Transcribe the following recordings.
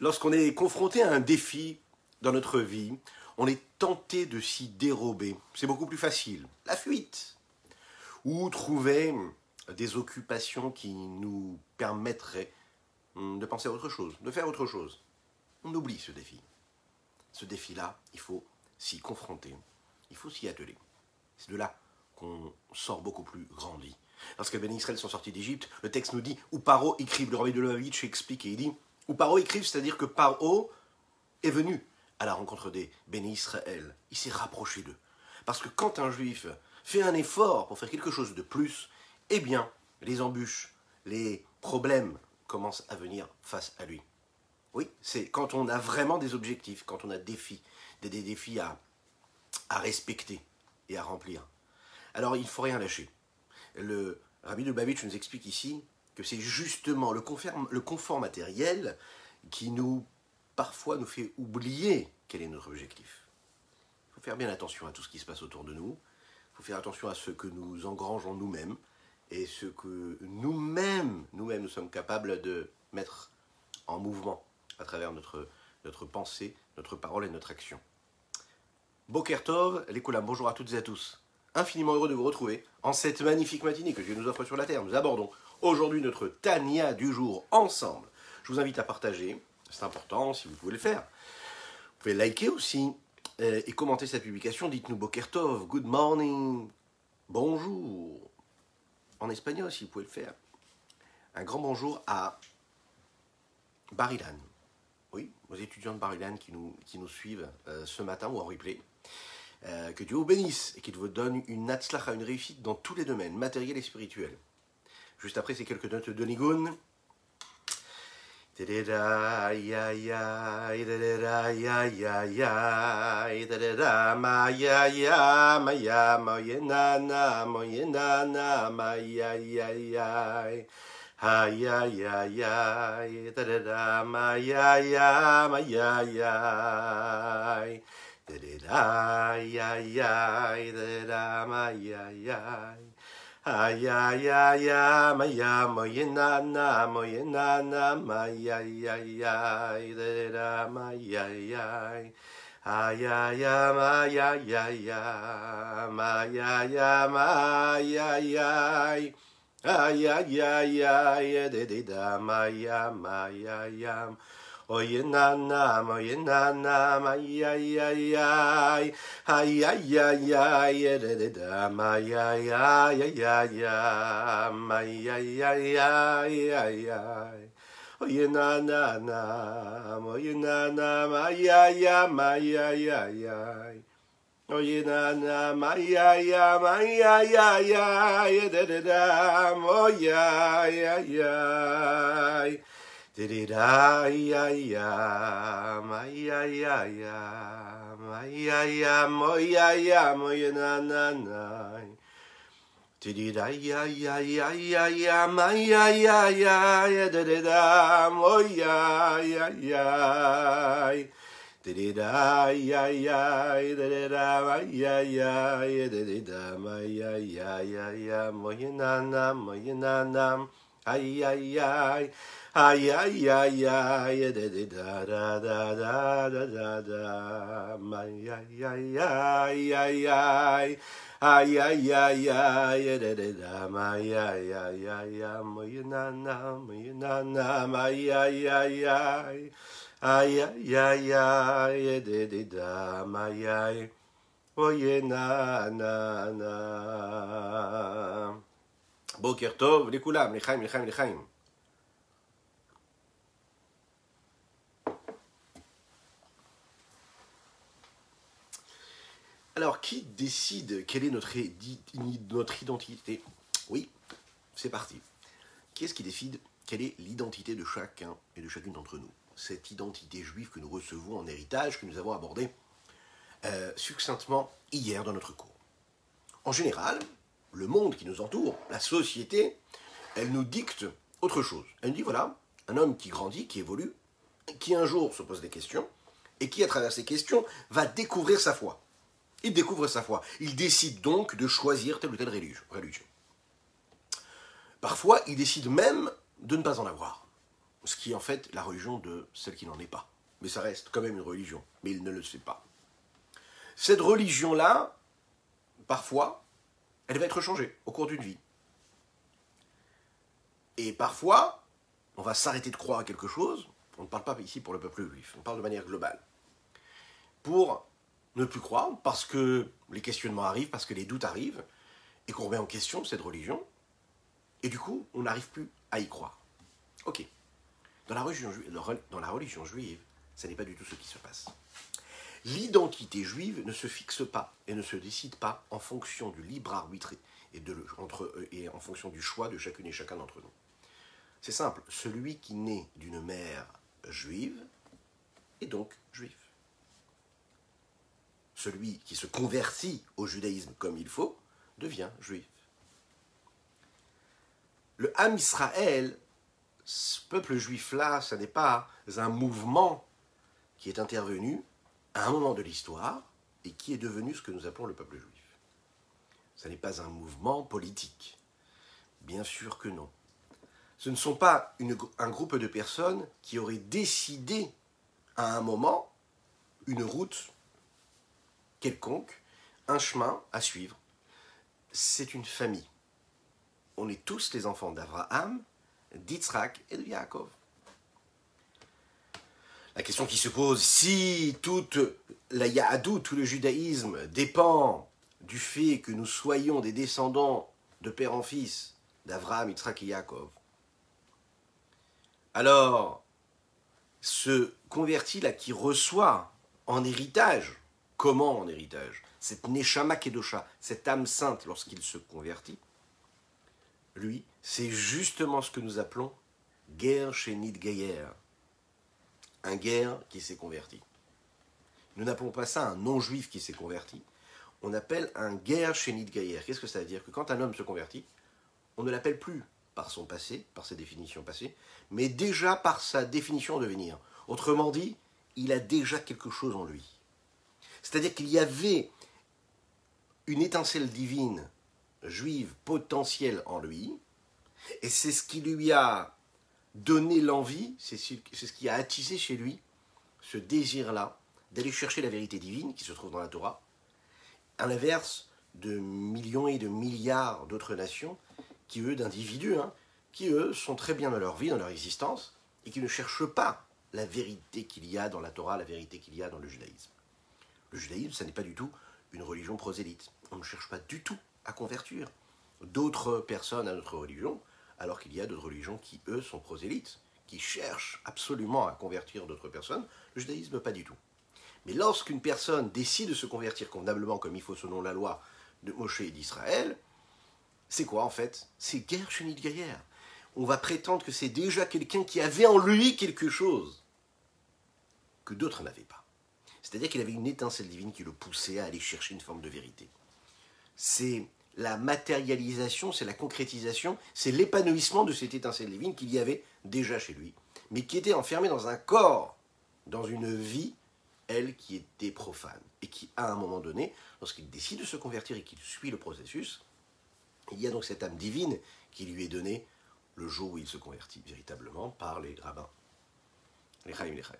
Lorsqu'on est confronté à un défi dans notre vie, on est tenté de s'y dérober. C'est beaucoup plus facile. La fuite. Ou trouver des occupations qui nous permettraient de penser à autre chose, de faire autre chose. On oublie ce défi. Ce défi-là, il faut s'y confronter. Il faut s'y atteler. C'est de là qu'on sort beaucoup plus grandi. Lorsque les Béni Israël sont sortis d'Égypte, le texte nous dit, ou Paro écrive, le rabbi de Lubavitch explique, et il dit, ou Paro écrive, c'est-à-dire que Paro est venu à la rencontre des Béni Israël. Il s'est rapproché d'eux. Parce que quand un juif fait un effort pour faire quelque chose de plus, eh bien, les embûches, les problèmes commencent à venir face à lui. Oui, c'est quand on a vraiment des objectifs, quand on a des défis à respecter et à remplir. Alors, il ne faut rien lâcher. Le rabbi de Lubavitch nous explique ici que c'est justement le confort matériel qui parfois nous fait oublier quel est notre objectif. Il faut faire bien attention à tout ce qui se passe autour de nous. Il faut faire attention à ce que nous engrangeons nous-mêmes et ce que nous-mêmes, nous sommes capables de mettre en mouvement à travers notre pensée, notre parole et notre action. Boker Tov, les Koulam, bonjour à toutes et à tous. Infiniment heureux de vous retrouver en cette magnifique matinée que Dieu nous offre sur la terre. Nous abordons aujourd'hui notre Tania du jour ensemble. Je vous invite à partager, c'est important si vous pouvez le faire. Vous pouvez liker aussi et commenter cette publication. Dites-nous Boker Tov, good morning, bonjour. En espagnol si vous pouvez le faire. Un grand bonjour à Bar-Ilan. Oui, aux étudiants de Bar-Ilan qui nous suivent ce matin ou en replay. Que Dieu vous bénisse et qu'il vous donne une hatzlacha, une réussite dans tous les domaines, matériels et spirituels. Juste après ces quelques notes de Nigun. Ay ay ay ay, da da da, ma ya ya, ma ya ya, da da da, ya ya, da da, ma ya ya, ay ay ay ay, ma ya, ma ya na na, ma ya na na, ma ya ya ya, da da, ma ya ya. Ay ay ay, ma ya ya ya, ma ya ya, ma ya ya. Ay ay ay ay, de de da, ma ya ya. Oye na na, ma ya ya ya. Ay ay ay ay, de de da, ma ya ya ya, ma ya ya ya. Oye na na, ma ya ya ya. Oye na na, ma ya ya ya, da da da, mo ya ya, da da da, ya ya, ma ya ya, ma ya, mo ya, mo ya na na, da da da, ya ya, ma ya, da da da, mo ya ya. Da-da-da, ya ya, da-da-da, ma ya ya, da-da-da, ma ya ya, mo-ya-na-na, mo-ya-na-na, ay ay ay, ay ay ay ay, da-da-da, da-da-da, ma ya ya, ay ay, ay ay ay, da-da-da, ma ya ya, mo-ya-na-na, mo-ya-na-na, ma ya ya. Ay ay ay ay, de de da, ma ay, oye na na na. Boker Tov, les Koulam, les Chaim. Alors, qui décide quelle est notre identité? Oui, c'est parti. Qui est-ce qui décide quelle est l'identité de chacun et de chacune d'entre nous? Cette identité juive que nous recevons en héritage, que nous avons abordée succinctement hier dans notre cours. En général, le monde qui nous entoure, la société, elle nous dicte autre chose. Elle nous dit, voilà, un homme qui grandit, qui évolue, qui un jour se pose des questions, et qui, à travers ces questions, va découvrir sa foi. Il découvre sa foi. Il décide donc de choisir telle ou telle religion. Parfois, il décide même de ne pas en avoir. ce qui est en fait la religion de celle qui n'en est pas. Mais ça reste quand même une religion, mais il ne le sait pas. Cette religion-là, parfois, elle va être changée au cours d'une vie. Et parfois, on va s'arrêter de croire à quelque chose, on ne parle pas ici pour le peuple juif, on parle de manière globale, pour ne plus croire, parce que les questionnements arrivent, parce que les doutes arrivent, et qu'on remet en question cette religion, et du coup, on n'arrive plus à y croire. Ok. Dans la religion juive, ça n'est pas du tout ce qui se passe. L'identité juive ne se fixe pas et ne se décide pas en fonction du libre arbitre et en fonction du choix de chacune et chacun d'entre nous. C'est simple, celui qui naît d'une mère juive est donc juif. Celui qui se convertit au judaïsme comme il faut devient juif. Le Ham Israël, ce peuple juif-là, ce n'est pas un mouvement qui est intervenu à un moment de l'histoire et qui est devenu ce que nous appelons le peuple juif. Ce n'est pas un mouvement politique. Bien sûr que non. Ce ne sont pas un groupe de personnes qui auraient décidé à un moment une route quelconque, un chemin à suivre. C'est une famille. On est tous les enfants d'Abraham, d'Yitzhak et de Yaakov. La question qui se pose, si toute la Yahadut, tout le judaïsme dépend du fait que nous soyons des descendants de père en fils d'Abraham, Yitzhak et Yaakov, alors ce converti-là qui reçoit en héritage, comment en héritage, cette Neshama Kedosha, cette âme sainte lorsqu'il se convertit, lui, c'est justement ce que nous appelons Ger Shenit Gayer, un guerre qui s'est converti. Nous n'appelons pas ça un non-juif qui s'est converti, on appelle un Ger Shenit Gayer. Qu'est-ce que ça veut dire? Que quand un homme se convertit, on ne l'appelle plus par son passé, par ses définitions passées, mais déjà par sa définition en devenir. Autrement dit, il a déjà quelque chose en lui. C'est-à-dire qu'il y avait une étincelle divine, juive, potentielle en lui, et c'est ce qui lui a donné l'envie, c'est ce qui a attisé chez lui ce désir-là d'aller chercher la vérité divine qui se trouve dans la Torah, à l'inverse de millions et de milliards d'autres nations, qui eux, d'individus, qui eux sont très bien dans leur vie, dans leur existence, et qui ne cherchent pas la vérité qu'il y a dans la Torah, la vérité qu'il y a dans le judaïsme. Le judaïsme, ça n'est pas du tout une religion prosélyte. On ne cherche pas du tout à convertir d'autres personnes à notre religion, alors qu'il y a d'autres religions qui, eux, sont prosélytes, qui cherchent absolument à convertir d'autres personnes. Le judaïsme, pas du tout. Mais lorsqu'une personne décide de se convertir convenablement, comme il faut selon la loi de Moshe et d'Israël, c'est quoi en fait? C'est Ger Shenit Gayer. On va prétendre que c'est déjà quelqu'un qui avait en lui quelque chose que d'autres n'avaient pas. C'est-à-dire qu'il avait une étincelle divine qui le poussait à aller chercher une forme de vérité. C'est la matérialisation, c'est la concrétisation, c'est l'épanouissement de cette étincelle divine qu'il y avait déjà chez lui, mais qui était enfermée dans un corps, dans une vie, elle, qui était profane, et qui, à un moment donné, lorsqu'il décide de se convertir et qu'il suit le processus, il y a donc cette âme divine qui lui est donnée le jour où il se convertit véritablement par les rabbins, les Chaim, les Chaim.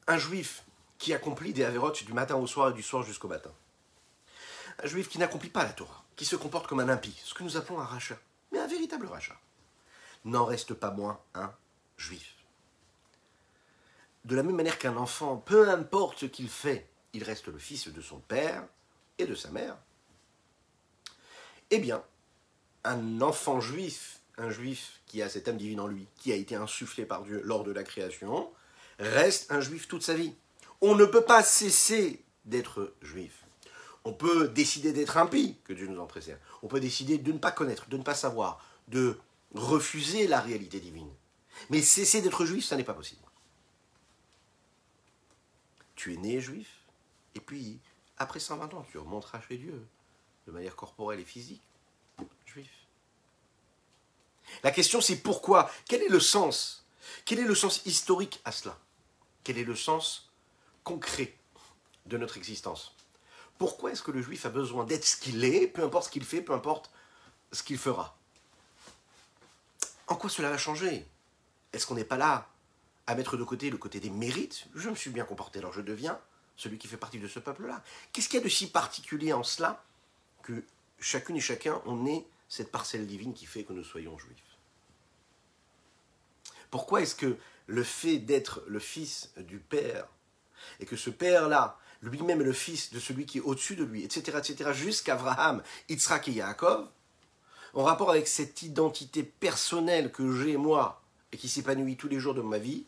Un juif qui accomplit des avérotes du matin au soir et du soir jusqu'au matin. Un juif qui n'accomplit pas la Torah, qui se comporte comme un impie, ce que nous appelons un rachat, mais un véritable rachat, n'en reste pas moins un juif. De la même manière qu'un enfant, peu importe ce qu'il fait, il reste le fils de son père et de sa mère. Eh bien, un enfant juif, un juif qui a cette âme divine en lui, qui a été insufflé par Dieu lors de la création, reste un juif toute sa vie. On ne peut pas cesser d'être juif. On peut décider d'être impie, que Dieu nous en préserve. On peut décider de ne pas connaître, de ne pas savoir, de refuser la réalité divine. Mais cesser d'être juif, ça n'est pas possible. Tu es né juif, et puis, après 120 ans, tu remonteras chez Dieu, de manière corporelle et physique, juif. La question, c'est pourquoi? Quel est le sens? Quel est le sens historique à cela? Quel est le sens concret de notre existence? Pourquoi est-ce que le juif a besoin d'être ce qu'il est, peu importe ce qu'il fait, peu importe ce qu'il fera? En quoi cela va changer? Est-ce qu'on n'est pas là à mettre de côté le côté des mérites? Je me suis bien comporté, alors je deviens celui qui fait partie de ce peuple-là. Qu'est-ce qu'il y a de si particulier en cela que chacune et chacun, on ait cette parcelle divine qui fait que nous soyons juifs? Pourquoi est-ce que le fait d'être le fils du Père, et que ce Père-là, lui-même est le fils de celui qui est au-dessus de lui, etc., jusqu'Abraham, Yitzhak et Yaakov, en rapport avec cette identité personnelle que j'ai moi, et qui s'épanouit tous les jours de ma vie,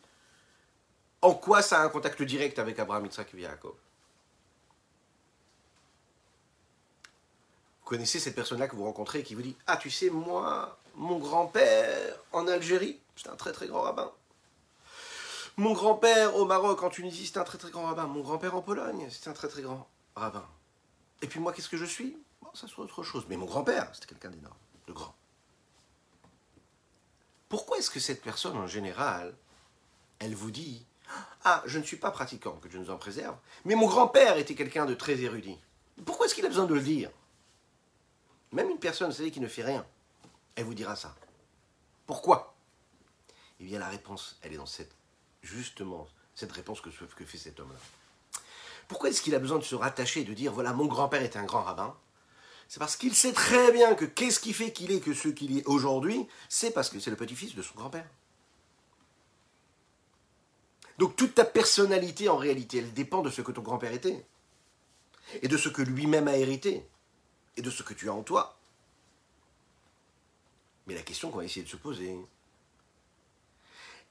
en quoi ça a un contact direct avec Abraham, Yitzhak et Yaakov? Vous connaissez cette personne-là que vous rencontrez et qui vous dit « Ah, tu sais, moi, mon grand-père en Algérie, c'était un très très grand rabbin. Mon grand-père au Maroc, en Tunisie, c'était un très très grand rabbin. Mon grand-père en Pologne, c'était un très très grand rabbin. Et puis moi, qu'est-ce que je suis? Bon, ça c'est autre chose. Mais mon grand-père, c'était quelqu'un d'énorme, de grand. Pourquoi est-ce que cette personne, en général, elle vous dit « Ah, je ne suis pas pratiquant, que Dieu nous en préserve, mais mon grand-père était quelqu'un de très érudit. » Pourquoi est-ce qu'il a besoin de le dire? Même une personne, vous savez, qui ne fait rien, elle vous dira ça. Pourquoi? Eh bien, la réponse, elle est dans justement cette réponse que fait cet homme-là. Pourquoi est-ce qu'il a besoin de se rattacher et de dire « Voilà, mon grand-père est un grand rabbin » ? C'est parce qu'il sait très bien que qu'est-ce qui fait qu'il est que ce qu'il est aujourd'hui, c'est parce que c'est le petit-fils de son grand-père. Donc toute ta personnalité, en réalité, elle dépend de ce que ton grand-père était, et de ce que lui-même a hérité, et de ce que tu as en toi. Mais la question qu'on va essayer de se poser,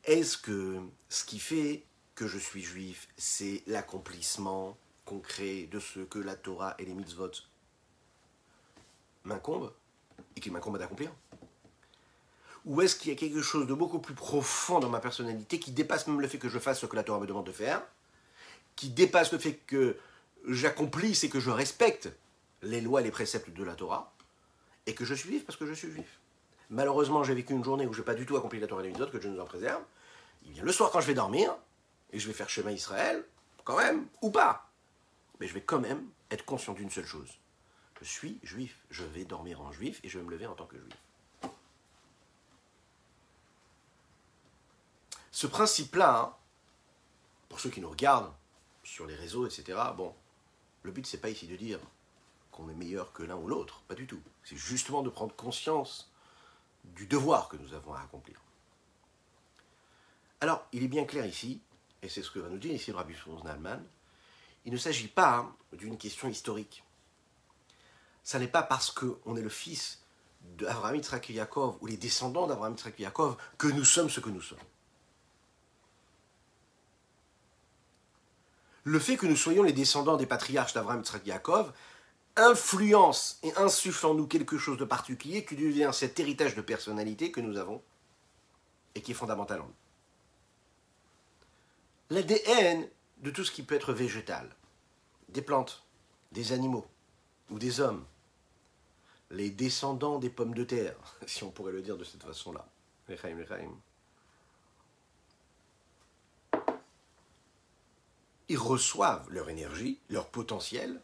est-ce que ce qui fait que je suis juif, c'est l'accomplissement concret de ce que la Torah et les mitzvot m'incombent, et qu'il m'incombe d'accomplir? Ou est-ce qu'il y a quelque chose de beaucoup plus profond dans ma personnalité qui dépasse même le fait que je fasse ce que la Torah me demande de faire, qui dépasse le fait que j'accomplisse et que je respecte les lois et les préceptes de la Torah, et que je suis juif parce que je suis juif? Malheureusement, j'ai vécu une journée où je n'ai pas du tout accompli la Torah et les mitzvot, que Dieu nous en préserve. Il vient le soir quand je vais dormir, et je vais faire chemin Israël, quand même, ou pas. Mais je vais quand même être conscient d'une seule chose. Je suis juif, je vais dormir en juif, et je vais me lever en tant que juif. Ce principe-là, hein, pour ceux qui nous regardent, sur les réseaux, etc., bon, le but, c'est pas ici de dire qu'on est meilleur que l'un ou l'autre, pas du tout. C'est justement de prendre conscience du devoir que nous avons à accomplir. Alors, il est bien clair ici, et c'est ce que va nous dire ici le Rabbi Shlomo Zalman, il ne s'agit pas d'une question historique. Ça n'est pas parce qu'on est le fils d'Abraham, Yitzhak et Yaakov, ou les descendants d'Abraham, Yitzhak et Yaakov, que nous sommes ce que nous sommes. Le fait que nous soyons les descendants des patriarches d'Abraham, Yitzhak et Yaakov influence et insuffle en nous quelque chose de particulier qui devient cet héritage de personnalité que nous avons et qui est fondamental en nous. L'ADN de tout ce qui peut être végétal, des plantes, des animaux ou des hommes, les descendants des pommes de terre, si on pourrait le dire de cette façon-là, l'Echaim, ils reçoivent leur énergie, leur potentiel,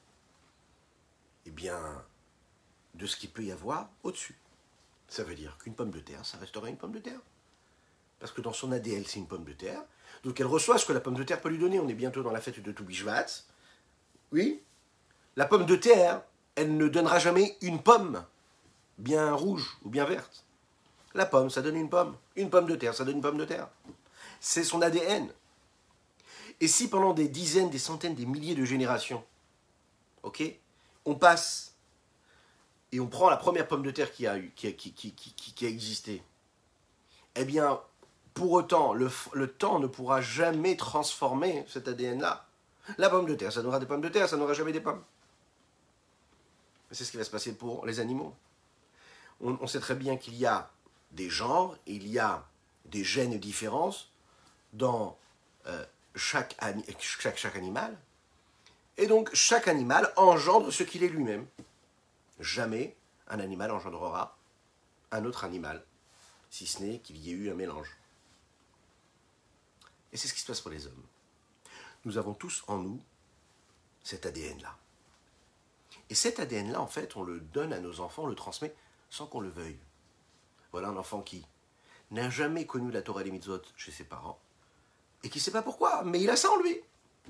eh bien, de ce qu'il peut y avoir au-dessus. Ça veut dire qu'une pomme de terre, ça restera une pomme de terre. Parce que dans son ADN, c'est une pomme de terre. Donc elle reçoit ce que la pomme de terre peut lui donner. On est bientôt dans la fête de Tou Bishvat. Oui. La pomme de terre, elle ne donnera jamais une pomme bien rouge ou bien verte. La pomme, ça donne une pomme. Une pomme de terre, ça donne une pomme de terre. C'est son ADN. Et si pendant des dizaines, des centaines, des milliers de générations, ok, on passe et on prend la première pomme de terre qui a existé, eh bien, pour autant, le temps ne pourra jamais transformer cet ADN-là. La pomme de terre, ça n'aura des pommes de terre, ça n'aura jamais des pommes. C'est ce qui va se passer pour les animaux. On sait très bien qu'il y a des genres, il y a des gènes différences dans chaque animal. Et donc, chaque animal engendre ce qu'il est lui-même. Jamais un animal engendrera un autre animal, si ce n'est qu'il y ait eu un mélange. Et c'est ce qui se passe pour les hommes. Nous avons tous en nous cet ADN-là. Et cet ADN-là, en fait, on le donne à nos enfants, on le transmet sans qu'on le veuille. Voilà un enfant qui n'a jamais connu la Torah et les mitzvot chez ses parents, et qui ne sait pas pourquoi, mais il a ça en lui.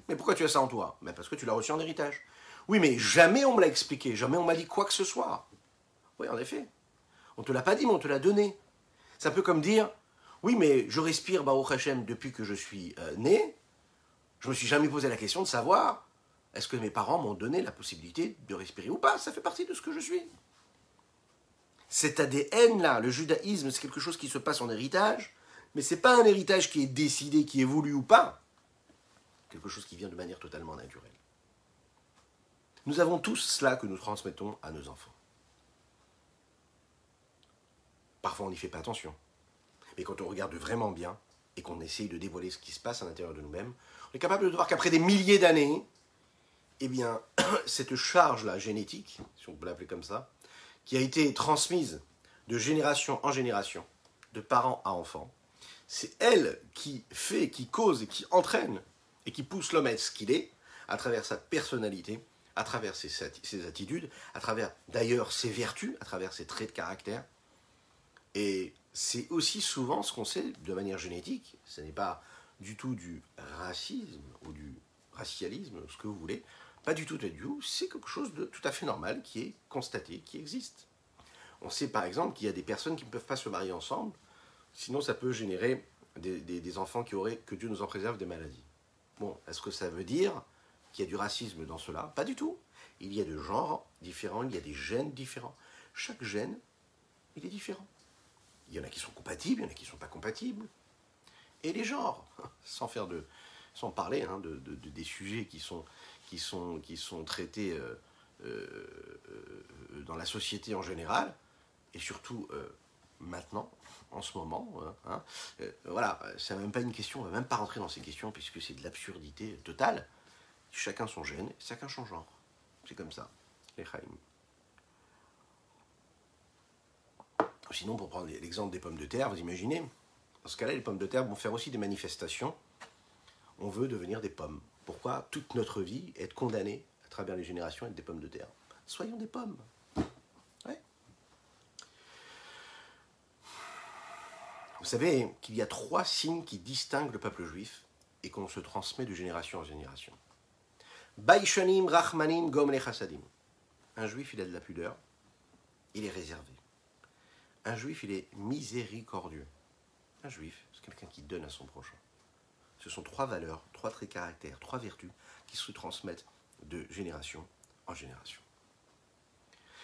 Mais pourquoi tu as ça en toi? Mais parce que tu l'as reçu en héritage. Oui, mais jamais on me l'a expliqué, jamais on m'a dit quoi que ce soit. Oui, en effet. On ne te l'a pas dit, mais on te l'a donné. C'est un peu comme dire, oui, mais je respire Baruch Hashem depuis que je suis né. Je ne me suis jamais posé la question de savoir, est-ce que mes parents m'ont donné la possibilité de respirer ou pas? Ça fait partie de ce que je suis. Cet ADN-là, le judaïsme, c'est quelque chose qui se passe en héritage, mais ce n'est pas un héritage qui est décidé, qui est voulu ou pas. Quelque chose qui vient de manière totalement naturelle. Nous avons tous cela que nous transmettons à nos enfants. Parfois, on n'y fait pas attention. Mais quand on regarde vraiment bien et qu'on essaye de dévoiler ce qui se passe à l'intérieur de nous-mêmes, on est capable de voir qu'après des milliers d'années, eh bien, cette charge-là génétique, si on peut l'appeler comme ça, qui a été transmise de génération en génération, de parents à enfants, c'est elle qui fait, qui cause et qui entraîne et qui pousse l'homme à être ce qu'il est, à travers sa personnalité, à travers ses attitudes, à travers d'ailleurs ses vertus, à travers ses traits de caractère. Et c'est aussi souvent ce qu'on sait de manière génétique, ce n'est pas du tout du racisme ou du racialisme, ce que vous voulez, pas du tout, c'est quelque chose de tout à fait normal qui est constaté, qui existe. On sait par exemple qu'il y a des personnes qui ne peuvent pas se marier ensemble, sinon ça peut générer des enfants qui auraient, que Dieu nous en préserve, des maladies. Bon, est-ce que ça veut dire qu'il y a du racisme dans cela? Pas du tout. Il y a des genres différents, il y a des gènes différents. Chaque gène, il est différent. Il y en a qui sont compatibles, il y en a qui ne sont pas compatibles. Et les genres, sans parler des sujets qui sont traités dans la société en général, et surtout maintenant, en ce moment, voilà, c'est même pas une question, on ne va même pas rentrer dans ces questions, puisque c'est de l'absurdité totale. Chacun son gène, chacun son genre. C'est comme ça, les Chaim. Sinon, pour prendre l'exemple des pommes de terre, vous imaginez, dans ce cas-là, les pommes de terre vont faire aussi des manifestations. On veut devenir des pommes. Pourquoi toute notre vie être condamnée à travers les générations à être des pommes de terre? Soyons des pommes. Ouais. Vous savez qu'il y a 3 signes qui distinguent le peuple juif et qu'on se transmet de génération en génération. Baïshanim, Rachmanim, Gomle Chassadim. Un juif, il a de la pudeur, il est réservé. Un juif, il est miséricordieux. Un juif, c'est quelqu'un qui donne à son prochain. Ce sont 3 valeurs, 3 traits de caractère, 3 vertus qui se transmettent de génération en génération.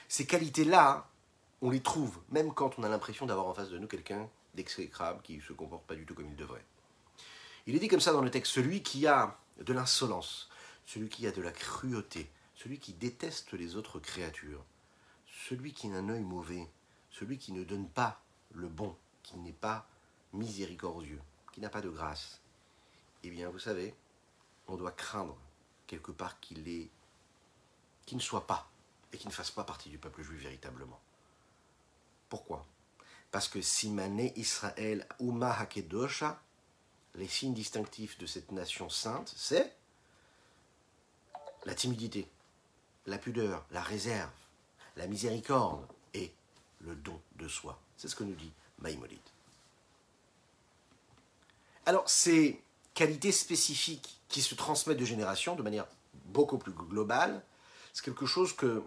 Ces qualités-là, on les trouve, même quand on a l'impression d'avoir en face de nous quelqu'un d'exécrable qui ne se comporte pas du tout comme il devrait. Il est dit comme ça dans le texte, celui qui a de l'insolence, celui qui a de la cruauté, celui qui déteste les autres créatures, celui qui a un œil mauvais, celui qui ne donne pas le bon, qui n'est pas miséricordieux, qui n'a pas de grâce, eh bien, vous savez, on doit craindre quelque part qu'il ne soit pas et qu'il ne fasse pas partie du peuple juif véritablement. Pourquoi? Parce que Simané Israël Uma Hakedosha, les signes distinctifs de cette nation sainte, c'est la timidité, la pudeur, la réserve, la miséricorde et le don de soi. C'est ce que nous dit Maïmonide. Alors, ces qualités spécifiques qui se transmettent de génération de manière beaucoup plus globale, c'est quelque chose que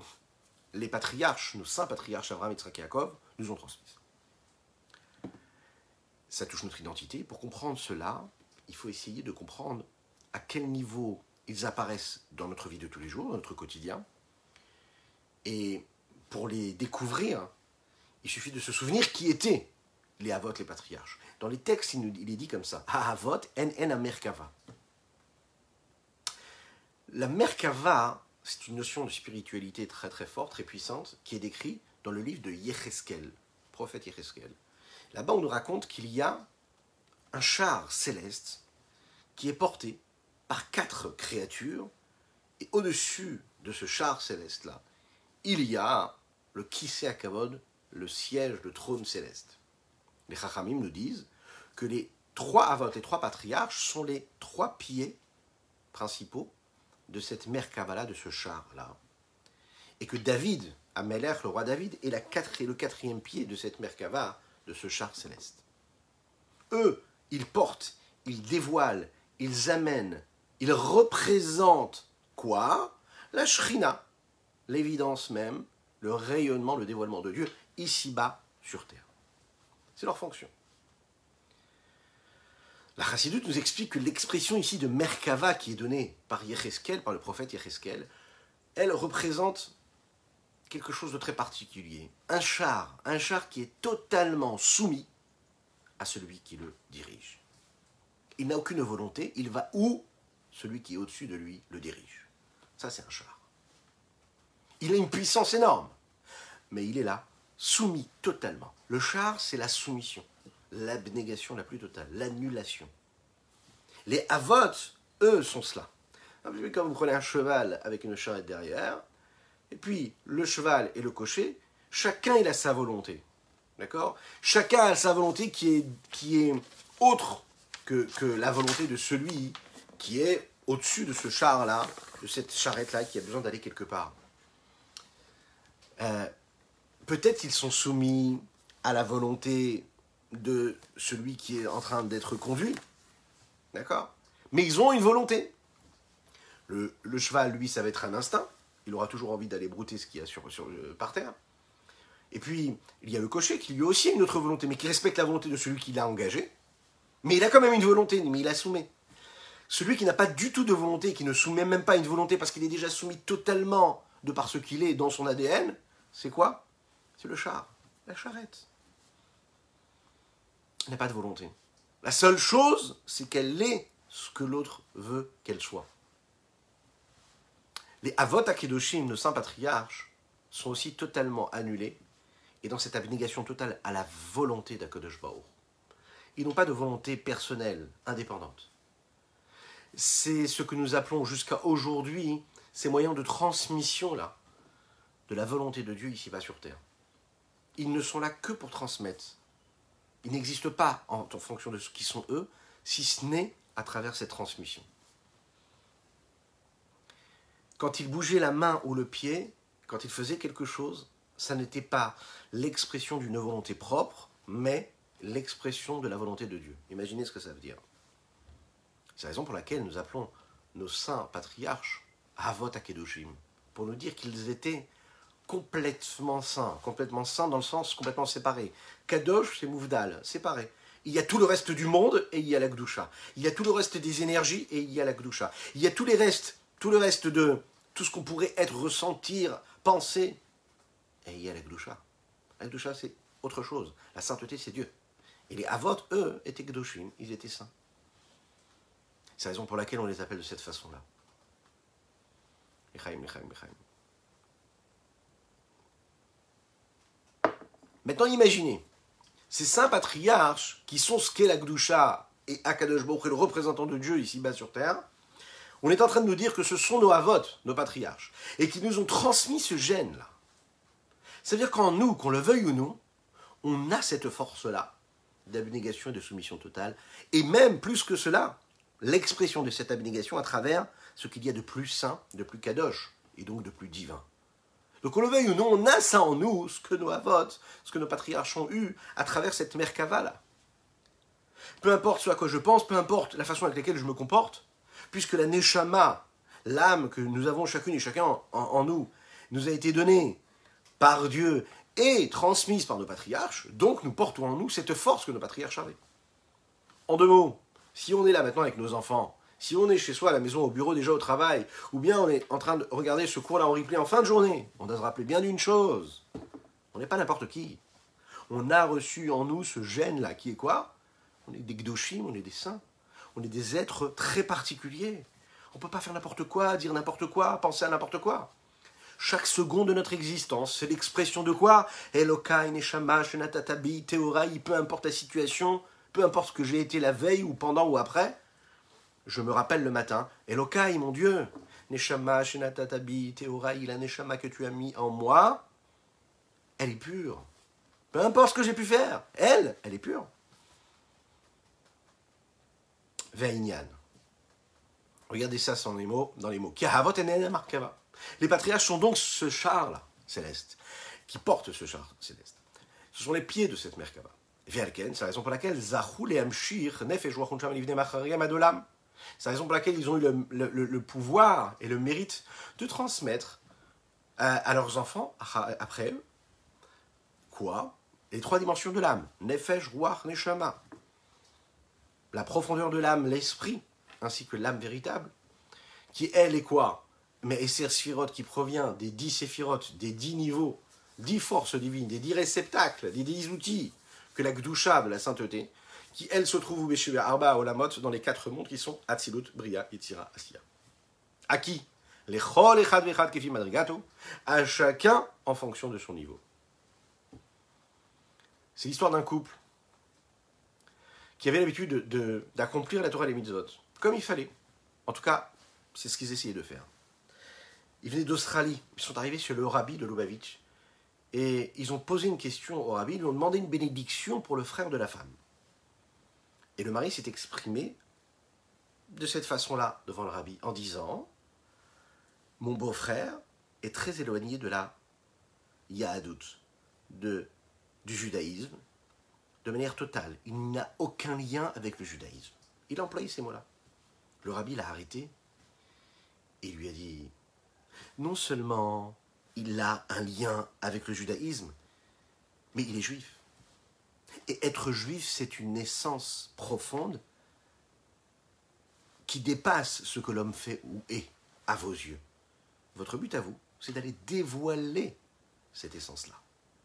les patriarches, nos saints patriarches Abraham, Yitzhak et Yaakov, nous ont transmises. Ça touche notre identité. Pour comprendre cela, il faut essayer de comprendre à quel niveau ils apparaissent dans notre vie de tous les jours, dans notre quotidien. Et pour les découvrir, il suffit de se souvenir qui étaient les Havot, les patriarches. Dans les textes, il est dit comme ça, Ha-Havot en Merkava. La Merkava, c'est une notion de spiritualité très très forte, très puissante, qui est décrite dans le livre de Yecheskel, prophète Yecheskel. Là-bas, on nous raconte qu'il y a un char céleste qui est porté par 4 créatures, et au-dessus de ce char céleste-là, il y a le Kisei HaKavod, le siège, le trône céleste. Les Chachamim nous disent que les 3 Havot, les 3 patriarches, sont les 3 pieds principaux de cette Merkava-là, de ce char-là. et que David, Amelech, le roi David, est le quatrième pied de cette Merkava, de ce char céleste. Eux, ils portent, ils dévoilent, ils amènent, ils représentent quoi? La Shrina, l'évidence même, le rayonnement, le dévoilement de Dieu, ici-bas, sur terre. C'est leur fonction. La Chassidoute nous explique que l'expression ici de Merkava qui est donnée par Yecheskel, par le prophète Yecheskel, elle représente quelque chose de très particulier. Un char qui est totalement soumis à celui qui le dirige. Il n'a aucune volonté, il va où celui qui est au-dessus de lui le dirige. Ça, c'est un char. Il a une puissance énorme, mais il est là, soumis totalement. Le char, c'est la soumission, l'abnégation la plus totale, l'annulation. Les avot, eux, sont cela. Quand vous prenez un cheval avec une charrette derrière, et puis le cheval et le cocher, chacun il a sa volonté. D'accord? Chacun a sa volonté qui est autre que la volonté de celui qui est au-dessus de ce char-là, de cette charrette-là, qui a besoin d'aller quelque part. Peut-être qu'ils sont soumis à la volonté de celui qui est en train d'être conduit. D'accord? Mais ils ont une volonté. Le cheval, lui, ça va être un instinct. Il aura toujours envie d'aller brouter ce qu'il y a par terre. Et puis, il y a le cocher qui lui a aussi une autre volonté, mais qui respecte la volonté de celui qui l'a engagé. Mais il a quand même une volonté, mais il la soumet. Celui qui n'a pas du tout de volonté, qui ne soumet même pas une volonté parce qu'il est déjà soumis totalement de par ce qu'il est dans son ADN, c'est quoi? C'est le char, la charrette. Elle n'a pas de volonté. La seule chose, c'est qu'elle est ce que l'autre veut qu'elle soit. Les Avot Akedoshim, nos saints patriarches, sont aussi totalement annulés et dans cette abnégation totale à la volonté d'Akadosh Baruch. Ils n'ont pas de volonté personnelle, indépendante. C'est ce que nous appelons jusqu'à aujourd'hui ces moyens de transmission-là, de la volonté de Dieu ici-bas sur terre. Ils ne sont là que pour transmettre. Ils n'existent pas en fonction de ce qui sont eux, si ce n'est à travers cette transmission. Quand ils bougeaient la main ou le pied, quand ils faisaient quelque chose, ça n'était pas l'expression d'une volonté propre, mais l'expression de la volonté de Dieu. Imaginez ce que ça veut dire. C'est la raison pour laquelle nous appelons nos saints patriarches Avot Akedoshim, pour nous dire qu'ils étaient complètement saints dans le sens complètement séparé. Kadosh, c'est Mouvdal, séparé. Il y a tout le reste du monde et il y a la Gdusha. Il y a tout le reste des énergies et il y a la Gdusha. Il y a tout le reste de tout ce qu'on pourrait être, ressentir, penser, et il y a la Gdusha. La Gdusha, c'est autre chose. La sainteté, c'est Dieu. Et les Avot, eux, étaient Gdoshim, ils étaient saints. C'est la raison pour laquelle on les appelle de cette façon-là. Echaim, Echaim, Echaim. Maintenant, imaginez, ces saints patriarches, qui sont ce qu'est la Gdusha et Akadosh Baruch Hu, le représentant de Dieu ici-bas sur terre, on est en train de nous dire que ce sont nos Avot, nos patriarches, et qui nous ont transmis ce gène-là. C'est-à-dire qu'en nous, qu'on le veuille ou non, on a cette force-là d'abnégation et de soumission totale, et même plus que cela, l'expression de cette abnégation à travers ce qu'il y a de plus saint, de plus kadosh, et donc de plus divin. Donc on le veuille ou non, on a ça en nous, ce que nos avot, ce que nos patriarches ont eu à travers cette Merkava-là. Peu importe ce à quoi je pense, peu importe la façon avec laquelle je me comporte, puisque la Neshama, l'âme que nous avons chacune et chacun en nous, nous a été donnée par Dieu et transmise par nos patriarches, donc nous portons en nous cette force que nos patriarches avaient. En deux mots, si on est là maintenant avec nos enfants, si on est chez soi à la maison, au bureau, déjà au travail, ou bien on est en train de regarder ce cours-là en replay en fin de journée, on doit se rappeler bien d'une chose. On n'est pas n'importe qui. On a reçu en nous ce gène-là, qui est quoi? On est des Gdoshim, on est des saints. On est des êtres très particuliers. On ne peut pas faire n'importe quoi, dire n'importe quoi, penser à n'importe quoi. Chaque seconde de notre existence, c'est l'expression de quoi? Elokai, Neshama, Shenatatabi, Teorai, peu importe la situation, peu importe ce que j'ai été la veille ou pendant ou après, je me rappelle le matin, Elokai, mon Dieu, Neshama, Shenatatabi, Teorai, la Neshama que tu as mis en moi, elle est pure. Peu importe ce que j'ai pu faire, elle est pure. Ve'inyan. Regardez ça dans les mots. Ki ahavot enen markava. Les patriarches sont donc ce char-là, céleste, qui porte ce char céleste. Ce sont les pieds de cette Merkaba. Ve'alken, c'est la raison pour laquelle Zachou le Hamshir Nefesh Ruach Unsham Livnei Machariam Adolam. C'est la raison pour laquelle ils ont eu le pouvoir et le mérite de transmettre à leurs enfants, après eux, quoi? Les trois dimensions de l'âme. Nefesh, Ruach, Neshama. La profondeur de l'âme, l'esprit, ainsi que l'âme véritable, qui elle est quoi? Mais Esser Sphirot, qui provient des 10 séphirotes, des 10 niveaux, 10 forces divines, des 10 réceptacles, des 10 outils, que la Gdusha, la sainteté, qui elle se trouve au Arba Olamot, dans les 4 mondes qui sont Atzilut, Bria, Yetzira, Asiya. À qui? Les Chol Echad Vechad Kefi Madrigato, à chacun en fonction de son niveau. C'est l'histoire d'un couple qui avait l'habitude d'accomplir la Torah et les mitzvot, comme il fallait. En tout cas, c'est ce qu'ils essayaient de faire. Ils venaient d'Australie, ils sont arrivés sur le rabbi de Lubavitch, et ils ont posé une question au rabbi, ils lui ont demandé une bénédiction pour le frère de la femme. Et le mari s'est exprimé de cette façon-là devant le rabbi, en disant « Mon beau-frère est très éloigné de la Yahadut, du judaïsme, de manière totale. Il n'a aucun lien avec le judaïsme. » Il a employé ces mots-là. Le rabbi l'a arrêté et lui a dit « Non seulement il a un lien avec le judaïsme, mais il est juif. Et être juif, c'est une essence profonde qui dépasse ce que l'homme fait ou est, à vos yeux. Votre but à vous, c'est d'aller dévoiler cette essence-là.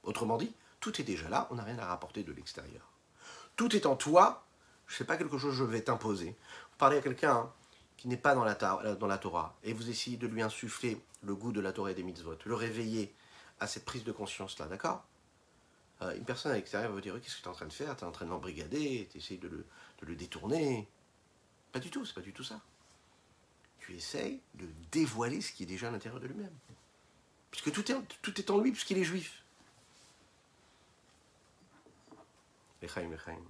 Autrement dit, tout est déjà là, on n'a rien à rapporter de l'extérieur. Tout est en toi, je ne sais pas quelque chose que je vais t'imposer. Vous parlez à quelqu'un qui n'est pas dans la Torah, et vous essayez de lui insuffler le goût de la Torah et des mitzvot, le réveiller à cette prise de conscience-là, d'accord? Une personne à l'extérieur va vous dire « Qu'est-ce que tu es en train de faire? Tu es en train de l'embrigader, tu essayes de le détourner. » Pas du tout, c'est pas du tout ça. Tu essayes de dévoiler ce qui est déjà à l'intérieur de lui-même. Puisque tout est en lui, puisqu'il est juif. Lechaim, lechaim.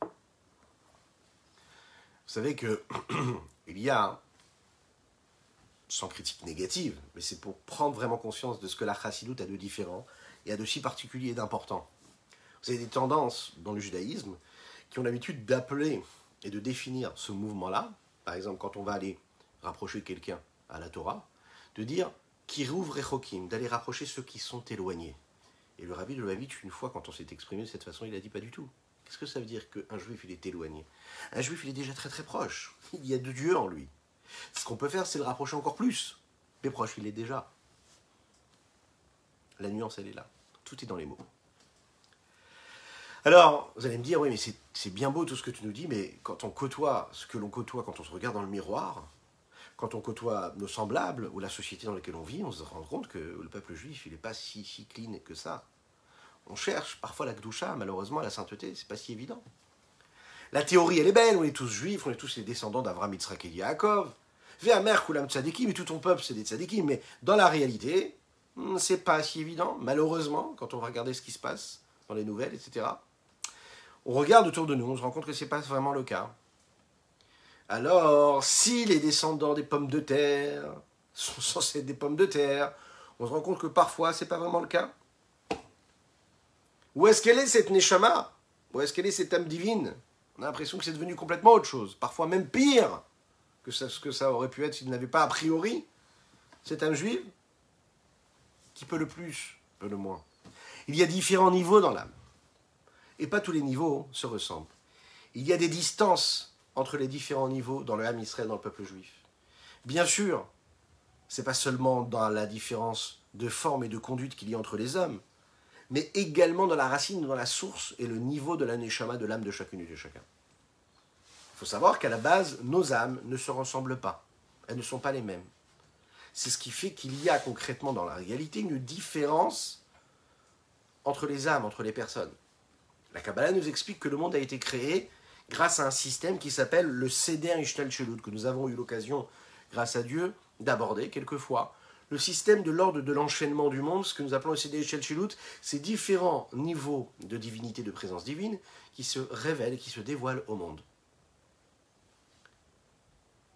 Vous savez que il y a, sans critique négative, mais c'est pour prendre vraiment conscience de ce que la chassidoute a de différent et a de si particulier et d'important. Vous avez des tendances dans le judaïsme qui ont l'habitude d'appeler et de définir ce mouvement-là, par exemple quand on va aller rapprocher quelqu'un à la Torah, de dire Kiruv Rechokim, d'aller rapprocher ceux qui sont éloignés. Et le rabbi de Lubavitch, une fois, quand on s'est exprimé de cette façon, il a dit pas du tout. Qu'est-ce que ça veut dire qu'un juif, il est éloigné? Un juif, il est déjà très très proche. Il y a de Dieu en lui. Ce qu'on peut faire, c'est le rapprocher encore plus. Mais proche, il est déjà. La nuance, elle est là. Tout est dans les mots. Alors, vous allez me dire, oui, mais c'est bien beau tout ce que tu nous dis, mais quand on côtoie ce que l'on côtoie, quand on se regarde dans le miroir, quand on côtoie nos semblables ou la société dans laquelle on vit, on se rend compte que le peuple juif, il n'est pas si clean que ça. On cherche parfois la Gdusha, malheureusement, la sainteté, c'est pas si évident. La théorie, elle est belle, on est tous juifs, on est tous les descendants d'Avraham, Yitzhak et Yaakov. Ve'amer kulam tzadikim, et tout ton peuple, c'est des tzadikim, mais dans la réalité, c'est pas si évident, malheureusement, quand on va regarder ce qui se passe dans les nouvelles, etc. On regarde autour de nous, on se rend compte que c'est pas vraiment le cas. Alors, si les descendants des pommes de terre sont censés être des pommes de terre, on se rend compte que parfois, c'est pas vraiment le cas. Où est-ce qu'elle est cette Neshama? Où est-ce qu'elle est cette âme divine? On a l'impression que c'est devenu complètement autre chose, parfois même pire que ce que ça aurait pu être s'il n'avait pas a priori cette âme juive. Qui peut le plus, peut le moins. Il y a différents niveaux dans l'âme. Et pas tous les niveaux se ressemblent. Il y a des distances entre les différents niveaux dans le âme Israël, dans le peuple juif. Bien sûr, c'est pas seulement dans la différence de forme et de conduite qu'il y a entre les hommes, mais également dans la racine, dans la source et le niveau de la neshama de l'âme de chacune et de chacun. Il faut savoir qu'à la base, nos âmes ne se ressemblent pas. Elles ne sont pas les mêmes. C'est ce qui fait qu'il y a concrètement dans la réalité une différence entre les âmes, entre les personnes. La Kabbalah nous explique que le monde a été créé grâce à un système qui s'appelle le Seder Ishtalshelut, que nous avons eu l'occasion, grâce à Dieu, d'aborder quelquefois. Le système de l'ordre de l'enchaînement du monde, ce que nous appelons le Seder Ishtalshelut, c'est différents niveaux de divinité, de présence divine, qui se révèlent, qui se dévoilent au monde.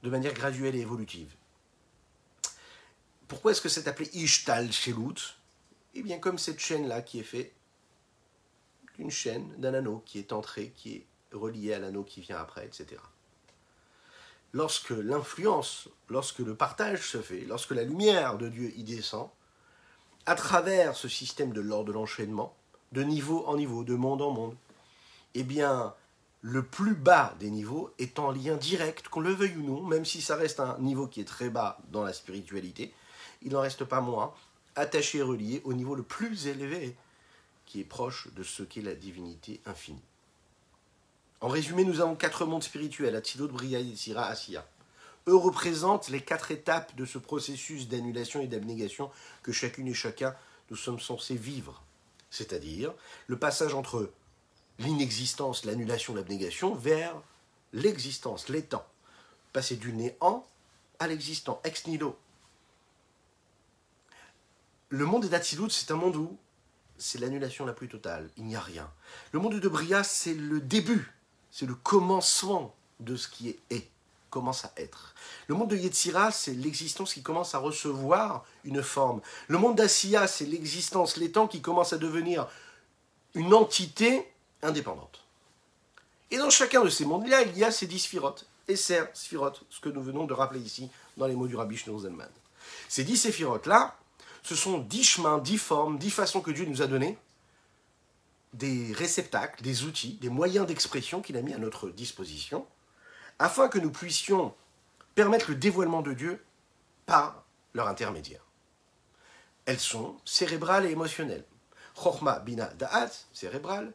de manière graduelle et évolutive. Pourquoi est-ce que c'est appelé Ishtal Shelut? Eh bien, comme cette chaîne-là qui est faite d'une chaîne, d'un anneau qui est entré, qui est relié à l'anneau qui vient après, etc. Lorsque l'influence, lorsque le partage se fait, lorsque la lumière de Dieu y descend, à travers ce système de l'ordre de l'enchaînement, de niveau en niveau, de monde en monde, eh bien, le plus bas des niveaux est en lien direct, qu'on le veuille ou non, même si ça reste un niveau qui est très bas dans la spiritualité, il n'en reste pas moins attaché et relié au niveau le plus élevé, qui est proche de ce qu'est la divinité infinie. En résumé, nous avons 4 mondes spirituels, Atzilut, Bria, Yetzira, Asiya. Eux représentent les 4 étapes de ce processus d'annulation et d'abnégation que chacune et chacun nous sommes censés vivre. C'est-à-dire le passage entre l'inexistence, l'annulation, l'abnégation, vers l'existence, l'étant. Passer du néant à l'existant, ex nihilo. Le monde d'Atzilut, c'est un monde où c'est l'annulation la plus totale, il n'y a rien. Le monde de Bria, c'est le début, c'est le commencement de ce qui est, commence à être. Le monde de Yetzira, c'est l'existence qui commence à recevoir une forme. Le monde d'Asiya, c'est l'existence, l'étant qui commence à devenir une entité indépendante. Et dans chacun de ces mondes-là, il y a ces 10 sphirotes, Esser, sphirotes, ce que nous venons de rappeler ici dans les mots du Rabbi Shneur Zalman. Ces 10 séphirotes-là, ce sont 10 chemins, 10 formes, 10 façons que Dieu nous a données, des réceptacles, des outils, des moyens d'expression qu'il a mis à notre disposition, afin que nous puissions permettre le dévoilement de Dieu par leur intermédiaire. Elles sont cérébrales et émotionnelles. Chochma, Bina, Da'at, cérébral,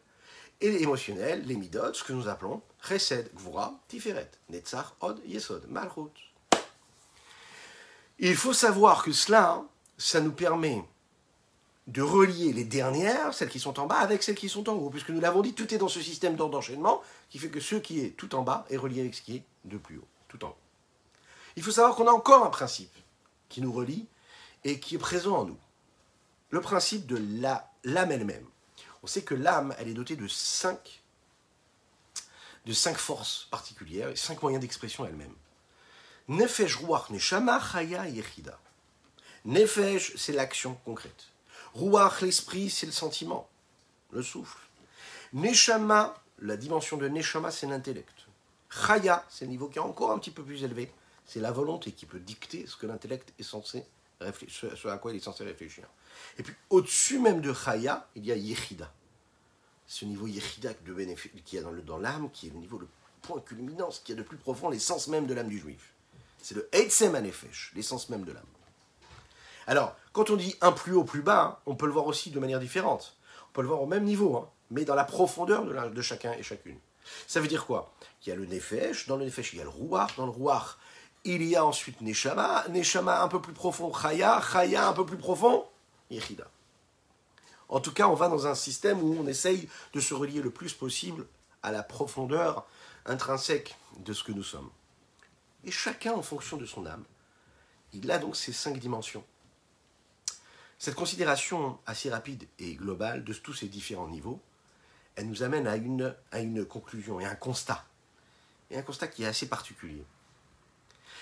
et les émotionnels, les midot, ce que nous appelons Chesed, Gvura, Tiferet, Netzach, Od, Yesod, Malchut. Il faut savoir que cela, ça nous permet de relier les dernières, celles qui sont en bas, avec celles qui sont en haut. Puisque nous l'avons dit, tout est dans ce système d'ordre d'enchaînement qui fait que ce qui est tout en bas est relié avec ce qui est de plus haut, tout en haut. Il faut savoir qu'on a encore un principe qui nous relie et qui est présent en nous. Le principe de l'âme elle-même. On sait que l'âme, elle est dotée de 5 forces particulières et 5 moyens d'expression elle-même. Nefesh, Ruach, Neshama, Chaya, Yechida. Nefesh, c'est l'action concrète. Ruach, l'esprit, c'est le sentiment, le souffle. Neshama, la dimension de Neshama, c'est l'intellect. Chaya, c'est le niveau qui est encore un petit peu plus élevé. C'est la volonté qui peut dicter ce que l'intellect est censé réfléchir, ce à quoi il est censé réfléchir. Et puis, au-dessus même de Chaya, il y a Yechida. Ce niveau Yechida qui est dans l'âme, qui est le niveau, le point culminant, ce qui est de plus profond, l'essence même de l'âme du juif. C'est le Eitzem HaNefesh, l'essence même de l'âme. Alors, quand on dit un plus haut, plus bas, on peut le voir aussi de manière différente. On peut le voir au même niveau, mais dans la profondeur de chacun et chacune. Ça veut dire quoi? Il y a le Nefesh, dans le Nefesh, il y a le Ruach, dans le Ruach, il y a ensuite Neshama, Neshama un peu plus profond, Chaya, Chaya un peu plus profond, Yechida. En tout cas, on va dans un système où on essaye de se relier le plus possible à la profondeur intrinsèque de ce que nous sommes. Et chacun, en fonction de son âme, il a donc ces 5 dimensions. Cette considération assez rapide et globale de tous ces différents niveaux, elle nous amène à une conclusion et un constat. Et un constat qui est assez particulier.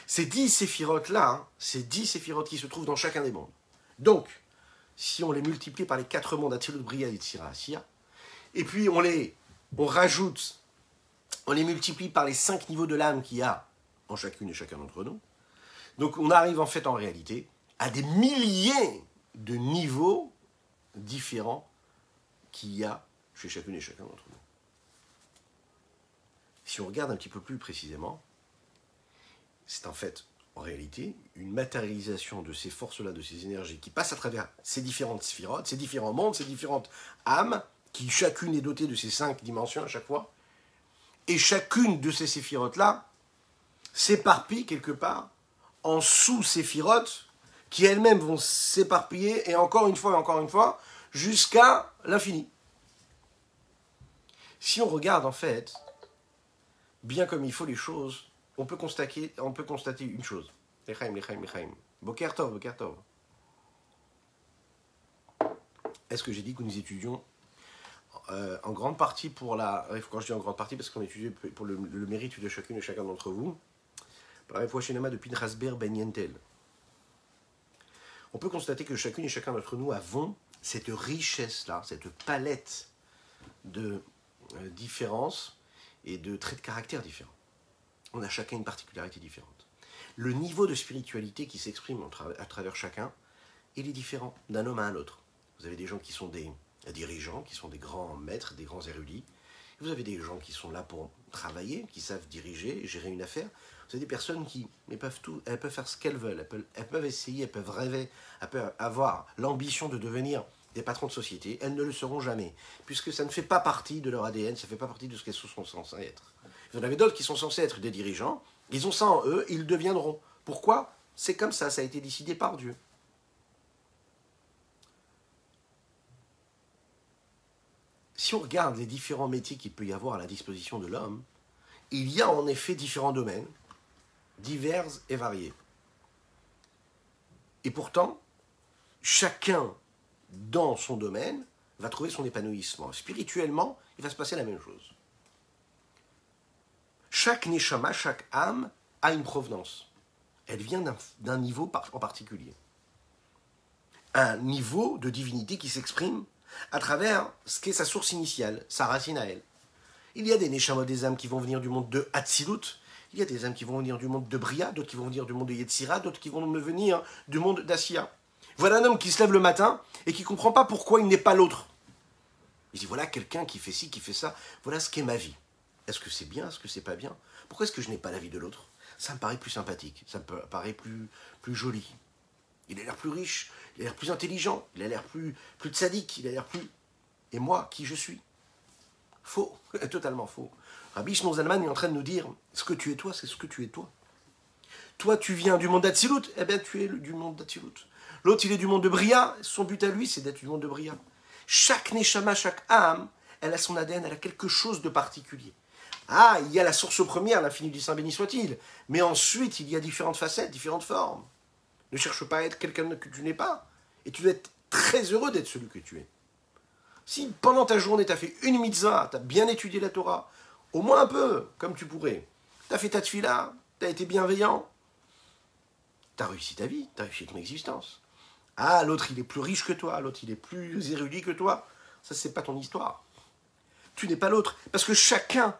Ces 10 séphirotes-là, ces 10 séphirotes qui se trouvent dans chacun des mondes. Donc, si on les multiplie par les 4 mondes, Atzilut, Bria, Yetzira, Asiya, et puis on les multiplie par les 5 niveaux de l'âme qu'il y a en chacune et chacun d'entre nous, donc on arrive en fait en réalité à des milliers de niveaux différents qu'il y a chez chacune et chacun d'entre nous. Si on regarde un petit peu plus précisément, c'est en fait, en réalité, une matérialisation de ces forces-là, de ces énergies qui passent à travers ces différentes sphirotes, ces différents mondes, ces différentes âmes, qui chacune est dotée de ces 5 dimensions à chaque fois, et chacune de ces séphirotes-là s'éparpille quelque part en sous-séphirotes qui elles-mêmes vont s'éparpiller, et encore une fois, jusqu'à l'infini. Si on regarde en fait, bien comme il faut les choses, on peut constater une chose. Lechaim. Boker Tov. Est-ce que j'ai dit que nous étudions en grande partie pour la... Quand je dis en grande partie, parce qu'on étudie pour le mérite de chacune et chacun d'entre vous, par la Shinema de Pinchas Ber Ben Yentel. On peut constater que chacune et chacun d'entre nous avons cette richesse-là, cette palette de différences et de traits de caractère différents. On a chacun une particularité différente. Le niveau de spiritualité qui s'exprime à travers chacun, il est différent d'un homme à un autre. Vous avez des gens qui sont des dirigeants, qui sont des grands maîtres, des grands érudits. Vous avez des gens qui sont là pour travailler, qui savent diriger, gérer une affaire. Vous avez des personnes qui elles peuvent faire ce qu'elles veulent, elles peuvent essayer, elles peuvent rêver, elles peuvent avoir l'ambition de devenir des patrons de société. Elles ne le seront jamais, puisque ça ne fait pas partie de leur ADN, ça ne fait pas partie de ce qu'elles sont censées être. Vous en avez d'autres qui sont censés être des dirigeants, ils ont ça en eux, ils le deviendront. Pourquoi? C'est comme ça a été décidé par Dieu. Si on regarde les différents métiers qu'il peut y avoir à la disposition de l'homme, il y a en effet différents domaines, divers et variés. Et pourtant, chacun dans son domaine va trouver son épanouissement. Spirituellement, il va se passer la même chose. Chaque neshama, chaque âme a une provenance. Elle vient d'un niveau en particulier. Un niveau de divinité qui s'exprime à travers ce qu'est sa source initiale, sa racine à elle. Il y a des neshamot, des âmes qui vont venir du monde de Hatzilut, il y a des âmes qui vont venir du monde de Bria, d'autres qui vont venir du monde de Yetzira, d'autres qui vont venir du monde d'Asiya. Voilà un homme qui se lève le matin et qui ne comprend pas pourquoi il n'est pas l'autre. Il dit, voilà quelqu'un qui fait ci, qui fait ça, voilà ce qu'est ma vie. Est-ce que c'est bien, est-ce que c'est pas bien? Pourquoi est-ce que je n'ai pas la vie de l'autre? Ça me paraît plus sympathique, ça me paraît plus joli. Il a l'air plus riche, il a l'air plus intelligent, il a l'air plus tzaddik, il a l'air plus... Et moi, qui je suis? Faux, totalement faux. Rabbi Shimon Zalman est en train de nous dire, ce que tu es toi, c'est ce que tu es toi. Toi, tu viens du monde d'Atsilut, eh bien tu es du monde d'Atsilut. L'autre, il est du monde de Bria, son but à lui, c'est d'être du monde de Bria. Chaque neshama, chaque âme, elle a son ADN, elle a quelque chose de particulier. Ah, il y a la source première, l'infini du Saint béni soit-il, mais ensuite, il y a différentes facettes, différentes formes. Ne cherche pas à être quelqu'un que tu n'es pas, et tu dois être très heureux d'être celui que tu es. Si pendant ta journée, tu as fait une mitzvah, tu as bien étudié la Torah, au moins un peu, comme tu pourrais, tu as fait ta tefila, tu as été bienveillant, tu as réussi ta vie, tu as réussi ton existence. Ah, l'autre, il est plus riche que toi, l'autre, il est plus érudit que toi. Ça, c'est pas ton histoire. Tu n'es pas l'autre. Parce que chacun,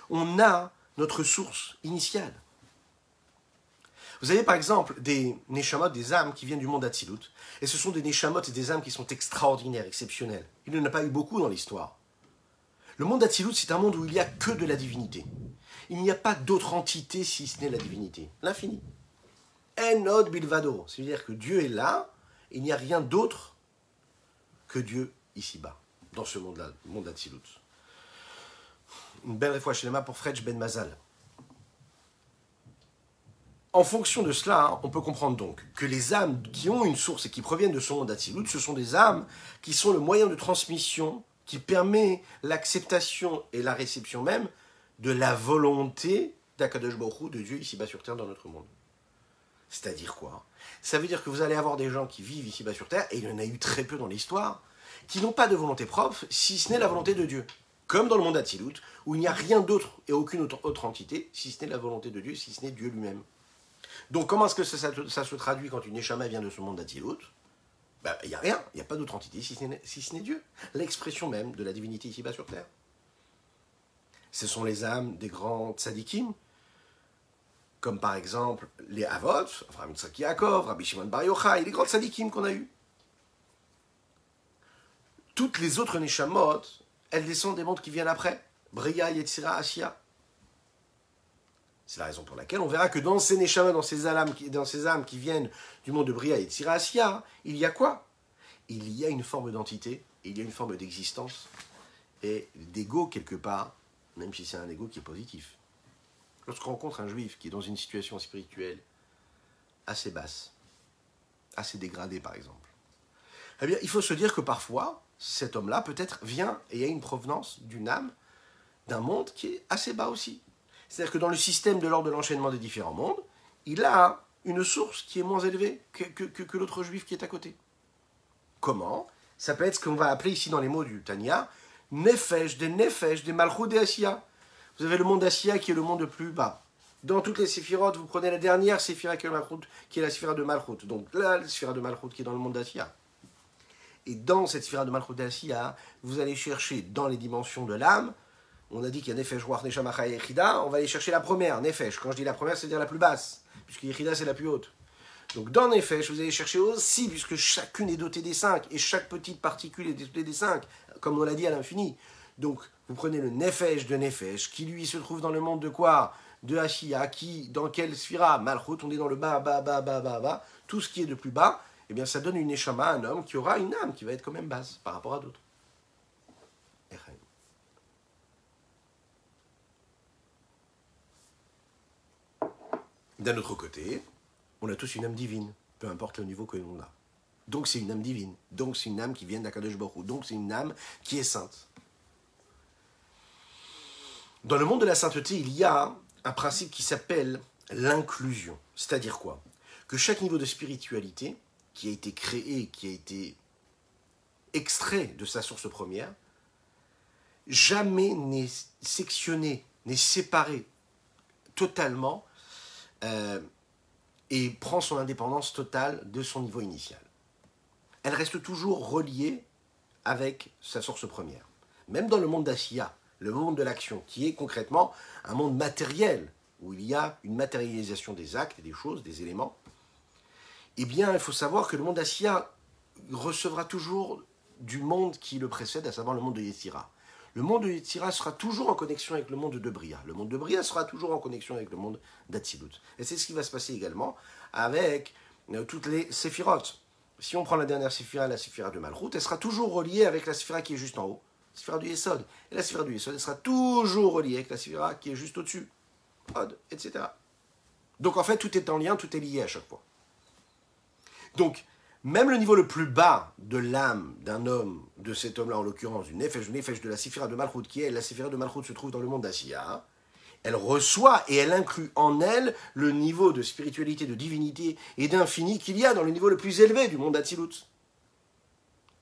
on a notre source initiale. Vous avez par exemple des neshamot, des âmes qui viennent du monde d'Atsilut. Et ce sont des neshamot et des âmes qui sont extraordinaires, exceptionnelles. Il n'y en a pas eu beaucoup dans l'histoire. Le monde d'Atsilut, c'est un monde où il n'y a que de la divinité. Il n'y a pas d'autre entité si ce n'est la divinité. L'infini. Enod bilvado. C'est-à-dire que Dieu est là, il n'y a rien d'autre que Dieu ici-bas, dans ce monde-là, le monde d'Atsilut. Une belle réfoua shlema pour Fredj Ben Mazal. En fonction de cela, on peut comprendre donc que les âmes qui ont une source et qui proviennent de ce monde d'Atsilut, ce sont des âmes qui sont le moyen de transmission qui permet l'acceptation et la réception même de la volonté d'Akadosh Baruch Hu, de Dieu ici-bas sur terre dans notre monde. C'est-à-dire quoi? Ça veut dire que vous allez avoir des gens qui vivent ici-bas sur terre, et il y en a eu très peu dans l'histoire, qui n'ont pas de volonté propre, si ce n'est la volonté de Dieu. Comme dans le monde d'Atsilut, où il n'y a rien d'autre et aucune autre entité, si ce n'est la volonté de Dieu, si ce n'est Dieu lui-même. Donc comment est-ce que ça se traduit quand une neshama vient de ce monde d'Atsilut? Il n'y a rien, il n'y a pas d'autre entité si ce n'est Dieu. L'expression même de la divinité ici-bas sur terre. Ce sont les âmes des grands tzadikim, comme par exemple les Avot, Avraham Yitzhak Yaakov, Rabbi Shimon Bar Yochai, les grands tzadikim qu'on a eus. Toutes les autres neshamot, elles descendent des mondes qui viennent après. Bria, Yetzira, Asiya. C'est la raison pour laquelle on verra que dans ces neshamot, dans ces âmes qui viennent du monde de Bria, Yetzira, Asiya, il y a quoi? Il y a une forme d'entité, il y a une forme d'existence et d'ego quelque part, même si c'est un ego qui est positif. Lorsqu'on rencontre un juif qui est dans une situation spirituelle assez basse, assez dégradée par exemple, eh bien, il faut se dire que parfois, cet homme-là peut-être vient et a une provenance d'une âme, d'un monde qui est assez bas aussi. C'est-à-dire que dans le système de l'ordre de l'enchaînement des différents mondes, il a une source qui est moins élevée que l'autre juif qui est à côté. Comment? Ça peut être ce qu'on va appeler ici dans les mots du Tanya, Nefesh, des Malchut, des Asiya. Vous avez le monde d'Asiya qui est le monde le plus bas, Dans toutes les séphirotes, vous prenez la dernière séphira qui est la séphira de Malchut. Donc là, la séphira de Malchut qui est dans le monde d'Asiya. Et dans cette séphira de Malchut d'Asiya, vous allez chercher dans les dimensions de l'âme. On a dit qu'il y a Nefesh, Ruach, Neshama, Chaya et Yechida. On va aller chercher la première, Nefesh. Quand je dis la première, c'est-à-dire la plus basse, puisque Yechida, c'est la plus haute. Donc dans Nefesh, vous allez chercher aussi, puisque chacune est dotée des 5, et chaque petite particule est dotée des 5, comme on l'a dit à l'infini. Donc vous prenez le Nefesh de Nefesh, qui lui se trouve dans le monde de quoi? De Ashiya, qui, dans quelle sphira? Malchut, on est dans le bas, tout ce qui est de plus bas, eh bien ça donne une Neshama, un homme qui aura une âme qui va être quand même basse par rapport à d'autres. D'un autre côté, on a tous une âme divine, peu importe le niveau que l'on a. Donc c'est une âme divine, donc c'est une âme qui vient d'Akadosh Baruch Hu, donc c'est une âme qui est sainte. Dans le monde de la sainteté, il y a un principe qui s'appelle l'inclusion. C'est-à-dire quoi? Que chaque niveau de spiritualité qui a été créé, qui a été extrait de sa source première, jamais n'est sectionné, n'est séparé totalement et prend son indépendance totale de son niveau initial. Elle reste toujours reliée avec sa source première. Même dans le monde d'Asiya, le monde de l'action, qui est concrètement un monde matériel, où il y a une matérialisation des actes et des choses, des éléments, eh bien, il faut savoir que le monde d'Asiya recevra toujours du monde qui le précède, à savoir le monde de Yetzira. Le monde de Yetzira sera toujours en connexion avec le monde de Bria. Le monde de Bria sera toujours en connexion avec le monde d'Atsilut. Et c'est ce qui va se passer également avec toutes les séphirotes. Si on prend la dernière séphira, la séphira de Malchut, elle sera toujours reliée avec la séphira qui est juste en haut, la séphira du Yesod. Et la séphira du Yesod, elle sera toujours reliée avec la séphira qui est juste au-dessus, Od, etc. Donc en fait, tout est en lien, tout est lié à chaque fois. Donc, même le niveau le plus bas de l'âme d'un homme, de cet homme-là en l'occurrence, du Nefesh de la séphira de Malchut, qui est la séphira de Malchut se trouve dans le monde d'Asiya, elle reçoit et elle inclut en elle le niveau de spiritualité, de divinité et d'infini qu'il y a dans le niveau le plus élevé du monde d'Atsilut.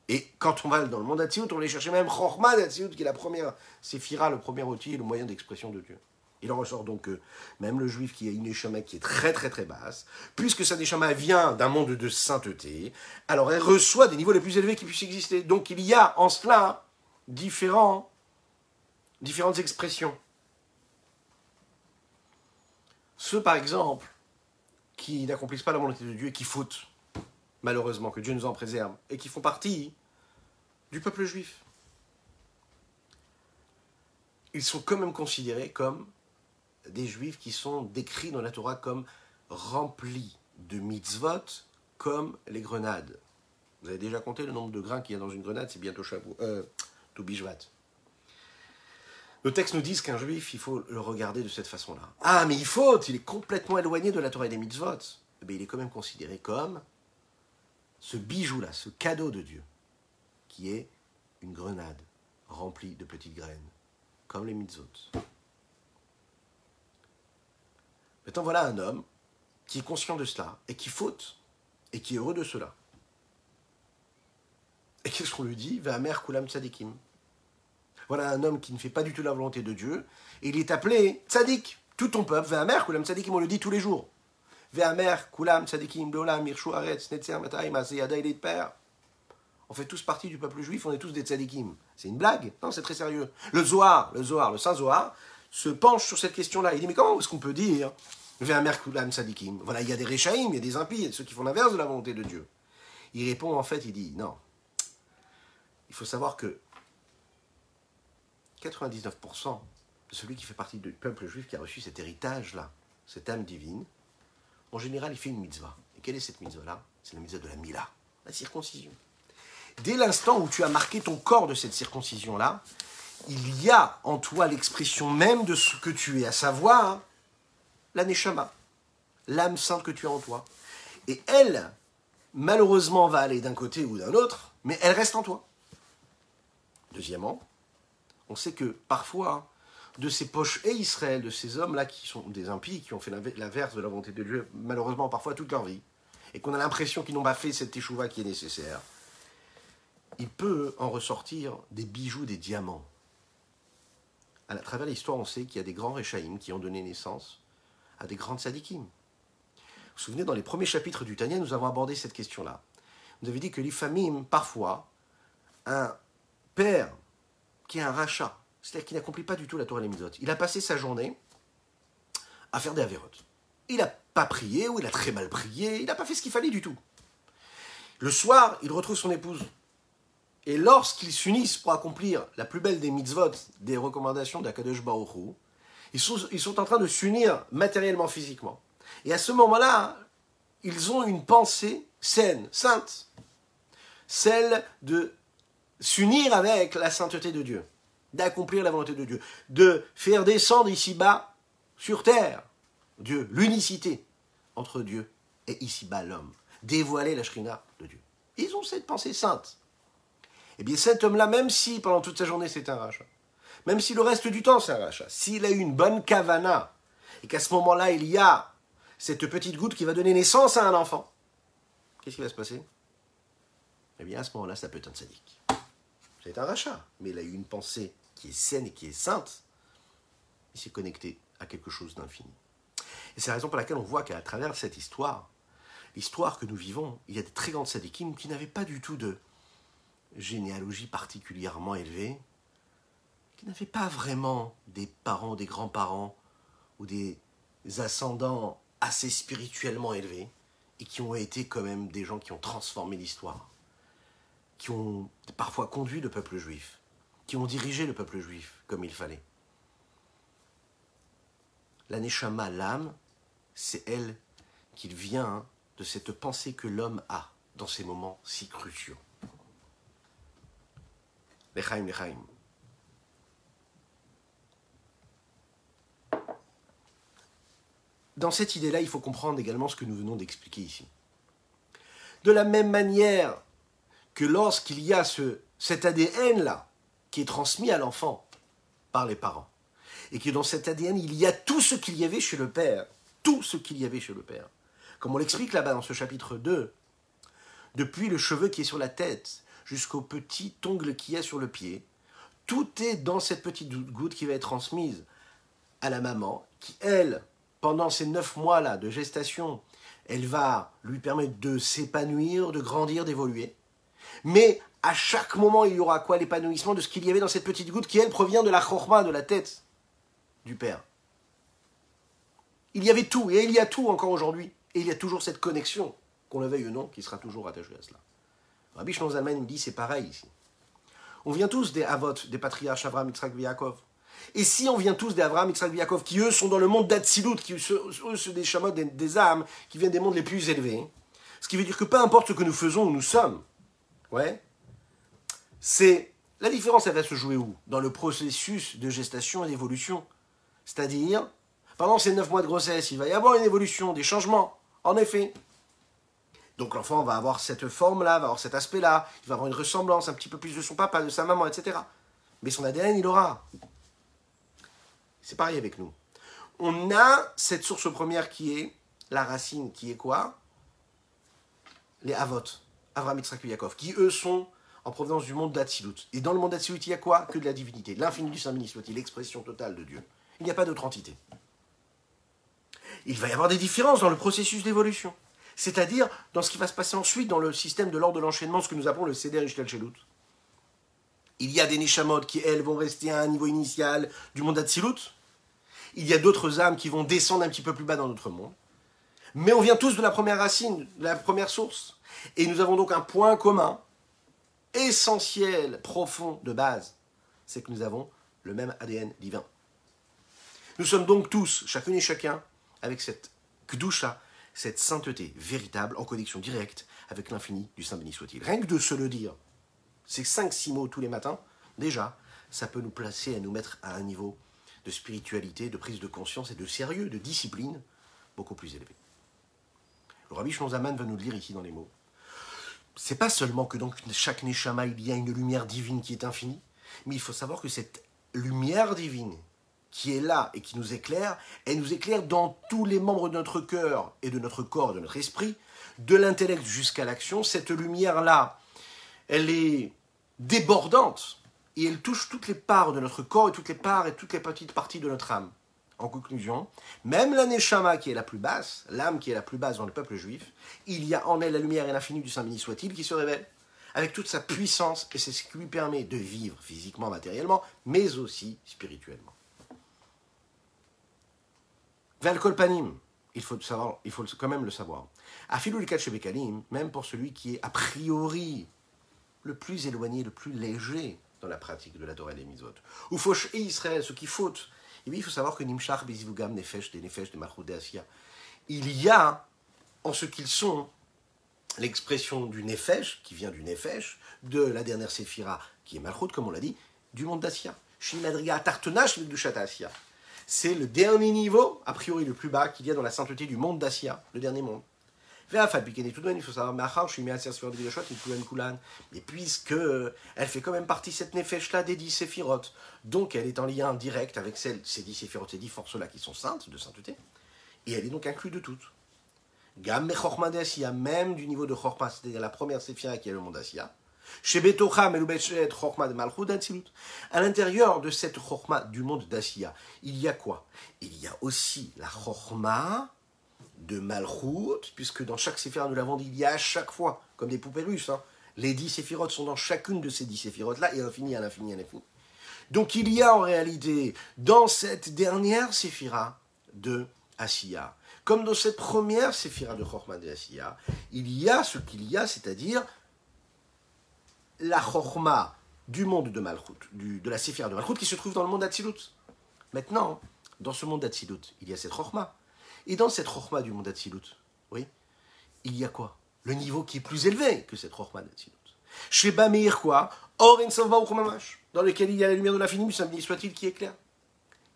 Et quand on va dans le monde d'Atsilut, on va aller chercher même Chorma d'Atsilut, qui est la première séphira, le premier outil, le moyen d'expression de Dieu. Il en ressort donc que même le juif qui a une neshama qui est très très très basse, puisque sa neshama vient d'un monde de sainteté, alors elle reçoit des niveaux les plus élevés qui puissent exister. Donc il y a en cela différentes expressions. Ceux par exemple qui n'accomplissent pas la volonté de Dieu et qui fautent, malheureusement, que Dieu nous en préserve, et qui font partie du peuple juif, ils sont quand même considérés comme des juifs qui sont décrits dans la Torah comme remplis de mitzvot, comme les grenades. Vous avez déjà compté le nombre de grains qu'il y a dans une grenade, c'est bientôt tout Bishvat. Nos textes nous disent qu'un juif, il faut le regarder de cette façon-là. Ah, mais il faute, il est complètement éloigné de la Torah et des mitzvot. Mais il est quand même considéré comme ce bijou-là, ce cadeau de Dieu, qui est une grenade remplie de petites graines, comme les mitzvot. Maintenant, voilà un homme qui est conscient de cela, et qui faute, et qui est heureux de cela. Et qu'est-ce qu'on lui dit? Ve'amer kulam tzadikim. Voilà un homme qui ne fait pas du tout la volonté de Dieu, et il est appelé tzadik. Tout ton peuple, Ve'amer kulam tzadikim, on le dit tous les jours. Ve'amer kulam tzadikim, beolam, mirshu aretz, netzer, mataim, aseyada, il est de père. On fait tous partie du peuple juif, on est tous des tzadikim. C'est une blague? Non, c'est très sérieux. Le Zohar, le Saint Zohar, se penche sur cette question-là. Il dit, mais comment est-ce qu'on peut dire Ve'amer kulam tzadikim? Voilà, il y a des réchaïm, il y a des impies, il y a ceux qui font l'inverse de la volonté de Dieu. Il répond, en fait, il dit, non. Il faut savoir que 99% de celui qui fait partie du peuple juif qui a reçu cet héritage-là, cette âme divine, en général, il fait une mitzvah. Et quelle est cette mitzvah-là? C'est la mitzvah de la Mila, la circoncision. Dès l'instant où tu as marqué ton corps de cette circoncision-là, il y a en toi l'expression même de ce que tu es, à savoir la Neshama, l'âme sainte que tu as en toi. Et elle, malheureusement, va aller d'un côté ou d'un autre, mais elle reste en toi. Deuxièmement, on sait que parfois, de ces poches et Israël, de ces hommes-là qui sont des impies, qui ont fait l'inverse de la volonté de Dieu, malheureusement parfois toute leur vie, et qu'on a l'impression qu'ils n'ont pas fait cette teshuva qui est nécessaire, il peut en ressortir des bijoux, des diamants. À travers l'histoire, on sait qu'il y a des grands réchaïm qui ont donné naissance à des grandes sadikim. Vous vous souvenez, dans les premiers chapitres du Tanya, nous avons abordé cette question-là. Vous avez dit que l'ifamim, parfois, un père qui est un rachat, c'est-à-dire qui n'accomplit pas du tout la Torah et les mitzvot, il a passé sa journée à faire des avérotes. Il n'a pas prié, ou il a très mal prié, il n'a pas fait ce qu'il fallait du tout. Le soir, il retrouve son épouse. Et lorsqu'ils s'unissent pour accomplir la plus belle des mitzvot, des recommandations d'Akadosh Baruch Hu, ils sont en train de s'unir matériellement, physiquement. Et à ce moment-là, ils ont une pensée saine, sainte, celle de s'unir avec la sainteté de Dieu, d'accomplir la volonté de Dieu, de faire descendre ici-bas, sur terre, Dieu, l'unicité entre Dieu et ici-bas l'homme, dévoiler la Shrina de Dieu. Ils ont cette pensée sainte. Eh bien cet homme-là, même si pendant toute sa journée c'est un rachat, même si le reste du temps c'est un rachat, s'il a eu une bonne kavana, et qu'à ce moment-là il y a cette petite goutte qui va donner naissance à un enfant, qu'est-ce qui va se passer? Eh bien à ce moment-là ça peut être un tzaddik. C'est un rachat, mais il a eu une pensée qui est saine et qui est sainte, il s'est connecté à quelque chose d'infini. Et c'est la raison pour laquelle on voit qu'à travers cette histoire, l'histoire que nous vivons, il y a des très grandes tzaddikim qui n'avaient pas du tout de généalogie particulièrement élevée, qui n'avaient pas vraiment des parents, des grands-parents ou des ascendants assez spirituellement élevés et qui ont été quand même des gens qui ont transformé l'histoire, qui ont parfois conduit le peuple juif, qui ont dirigé le peuple juif comme il fallait. La Neshama, l'âme, c'est elle qui vient de cette pensée que l'homme a dans ces moments si cruciaux. L'Echaim, l'Echaim. Dans cette idée-là, il faut comprendre également ce que nous venons d'expliquer ici. De la même manière que lorsqu'il y a cet ADN-là qui est transmis à l'enfant par les parents, et que dans cet ADN, il y a tout ce qu'il y avait chez le père, tout ce qu'il y avait chez le père. Comme on l'explique là-bas dans ce chapitre 2, depuis le cheveu qui est sur la tête jusqu'au petit ongle qui est sur le pied, tout est dans cette petite goutte qui va être transmise à la maman, qui, elle, pendant ces 9 mois-là de gestation, elle va lui permettre de s'épanouir, de grandir, d'évoluer. Mais à chaque moment, il y aura quoi? L'épanouissement de ce qu'il y avait dans cette petite goutte qui, elle, provient de la chorma, de la tête du père. Il y avait tout, et il y a tout encore aujourd'hui. Et il y a toujours cette connexion, qu'on le veuille ou non, qui sera toujours attachée à cela. Rabbi Shlomo Zalman me dit, c'est pareil ici. On vient tous des Avot, des patriarches Avraham, Yitzhak, Yaakov. Et si on vient tous des Avraham, Yitzhak, Yaakov, qui eux sont dans le monde d'Atsilut, qui eux sont des chamot, des âmes, qui viennent des mondes les plus élevés, ce qui veut dire que peu importe ce que nous faisons, où nous sommes, ouais, c'est la différence, elle va se jouer où? Dans le processus de gestation et d'évolution. C'est-à-dire, pendant ces 9 mois de grossesse, il va y avoir une évolution, des changements, en effet. Donc l'enfant va avoir cette forme-là, va avoir cet aspect-là, il va avoir une ressemblance un petit peu plus de son papa, de sa maman, etc. Mais son ADN, il aura. C'est pareil avec nous. On a cette source première qui est la racine, qui est quoi? Les Avot, Avraham, Yitzhak, Yaakov, qui eux sont en provenance du monde d'Atsilut. Et dans le monde d'Atsilut, il y a quoi? Que de la divinité, l'infini du Saint béni soit-il, l'expression totale de Dieu. Il n'y a pas d'autre entité. Il va y avoir des différences dans le processus d'évolution. C'est-à-dire dans ce qui va se passer ensuite dans le système de l'ordre de l'enchaînement, ce que nous appelons le Seder Ishtalchelut. Il y a des Neshamot qui, elles, vont rester à un niveau initial du monde d'Atsilut. Il y a d'autres âmes qui vont descendre un petit peu plus bas dans notre monde. Mais on vient tous de la première racine, de la première source. Et nous avons donc un point commun, essentiel, profond, de base. C'est que nous avons le même ADN divin. Nous sommes donc tous, chacune et chacun, avec cette Kedusha, cette sainteté véritable, en connexion directe avec l'infini du Saint béni soit-il. Rien que de se le dire, ces 5-6 mots tous les matins, déjà, ça peut nous placer, à nous mettre à un niveau de spiritualité, de prise de conscience et de sérieux, de discipline, beaucoup plus élevé. Le Rabbi Shlomo Zalman va nous le dire ici dans les mots. C'est pas seulement que dans chaque Neshama, il y a une lumière divine qui est infinie, mais il faut savoir que cette lumière divine qui est là et qui nous éclaire, elle nous éclaire dans tous les membres de notre cœur et de notre corps, de notre esprit, de l'intellect jusqu'à l'action. Cette lumière-là, elle est débordante et elle touche toutes les parts de notre corps et toutes les parts et toutes les petites parties de notre âme. En conclusion, même la Neshama qui est la plus basse, l'âme qui est la plus basse dans le peuple juif, il y a en elle la lumière et l'infini du Saint béni soit-il qui se révèle, avec toute sa puissance, et c'est ce qui lui permet de vivre physiquement, matériellement, mais aussi spirituellement. Vel kolpanim, il faut quand même le savoir. Afilou le Bekalim, même pour celui qui est a priori le plus éloigné, le plus léger dans la pratique de la Torah et des Mitzvot. Ou Fosh et Israël, ceux qui fautent. Et bien, il faut savoir que Nimshach, Bezivugam, Nefesh, des Malchut, des Asiya, il y a, en ce qu'ils sont, l'expression du Nefesh, qui vient du Nefesh, de la dernière Séphira, qui est Malchut, comme on l'a dit, du monde d'Asiya. Shimadriga Tartona, Shimedushat Asiya. C'est le dernier niveau, a priori le plus bas, qu'il y a dans la sainteté du monde d'Asiya, le dernier monde. Tout de même, il faut savoir, et puisque elle fait quand même partie, cette nefesh-là, des 10 séphirotes, donc elle est en lien direct avec ces 10 séphirotes, ces 10 forces-là qui sont saintes, de sainteté, et elle est donc inclue de toutes. Gam mechorma de Asiya, même du niveau de chorma, c'est-à-dire la première séphira qui est le monde d'Asiya, à l'intérieur de cette chorma du monde d'Asiya, il y a quoi? Il y a aussi la chorma de Malchut, puisque dans chaque séphira, nous l'avons dit, il y a à chaque fois, comme des poupées russes, les 10 séphirotes sont dans chacune de ces 10 séphirotes-là, et à l'infini, à l'infini, à l'infini. Donc il y a en réalité, dans cette dernière séphira de Asiya, comme dans cette première séphira de Chorma de Asiya, il y a ce qu'il y a, c'est-à-dire la Chorma du monde de Malchut, de la séphira de Malchut, qui se trouve dans le monde d'Atsilut. Maintenant, dans ce monde d'Atsilut, il y a cette Chorma. Et dans cette Chorma du monde d'Atsilut, oui, il y a quoi? Le niveau qui est plus élevé que cette Chorma d'Atsilut. Sheba Meir quoi? Or en Savva ou Chumamash, dans lequel il y a la lumière de l'infini, Saint béni soit-il, qui éclaire.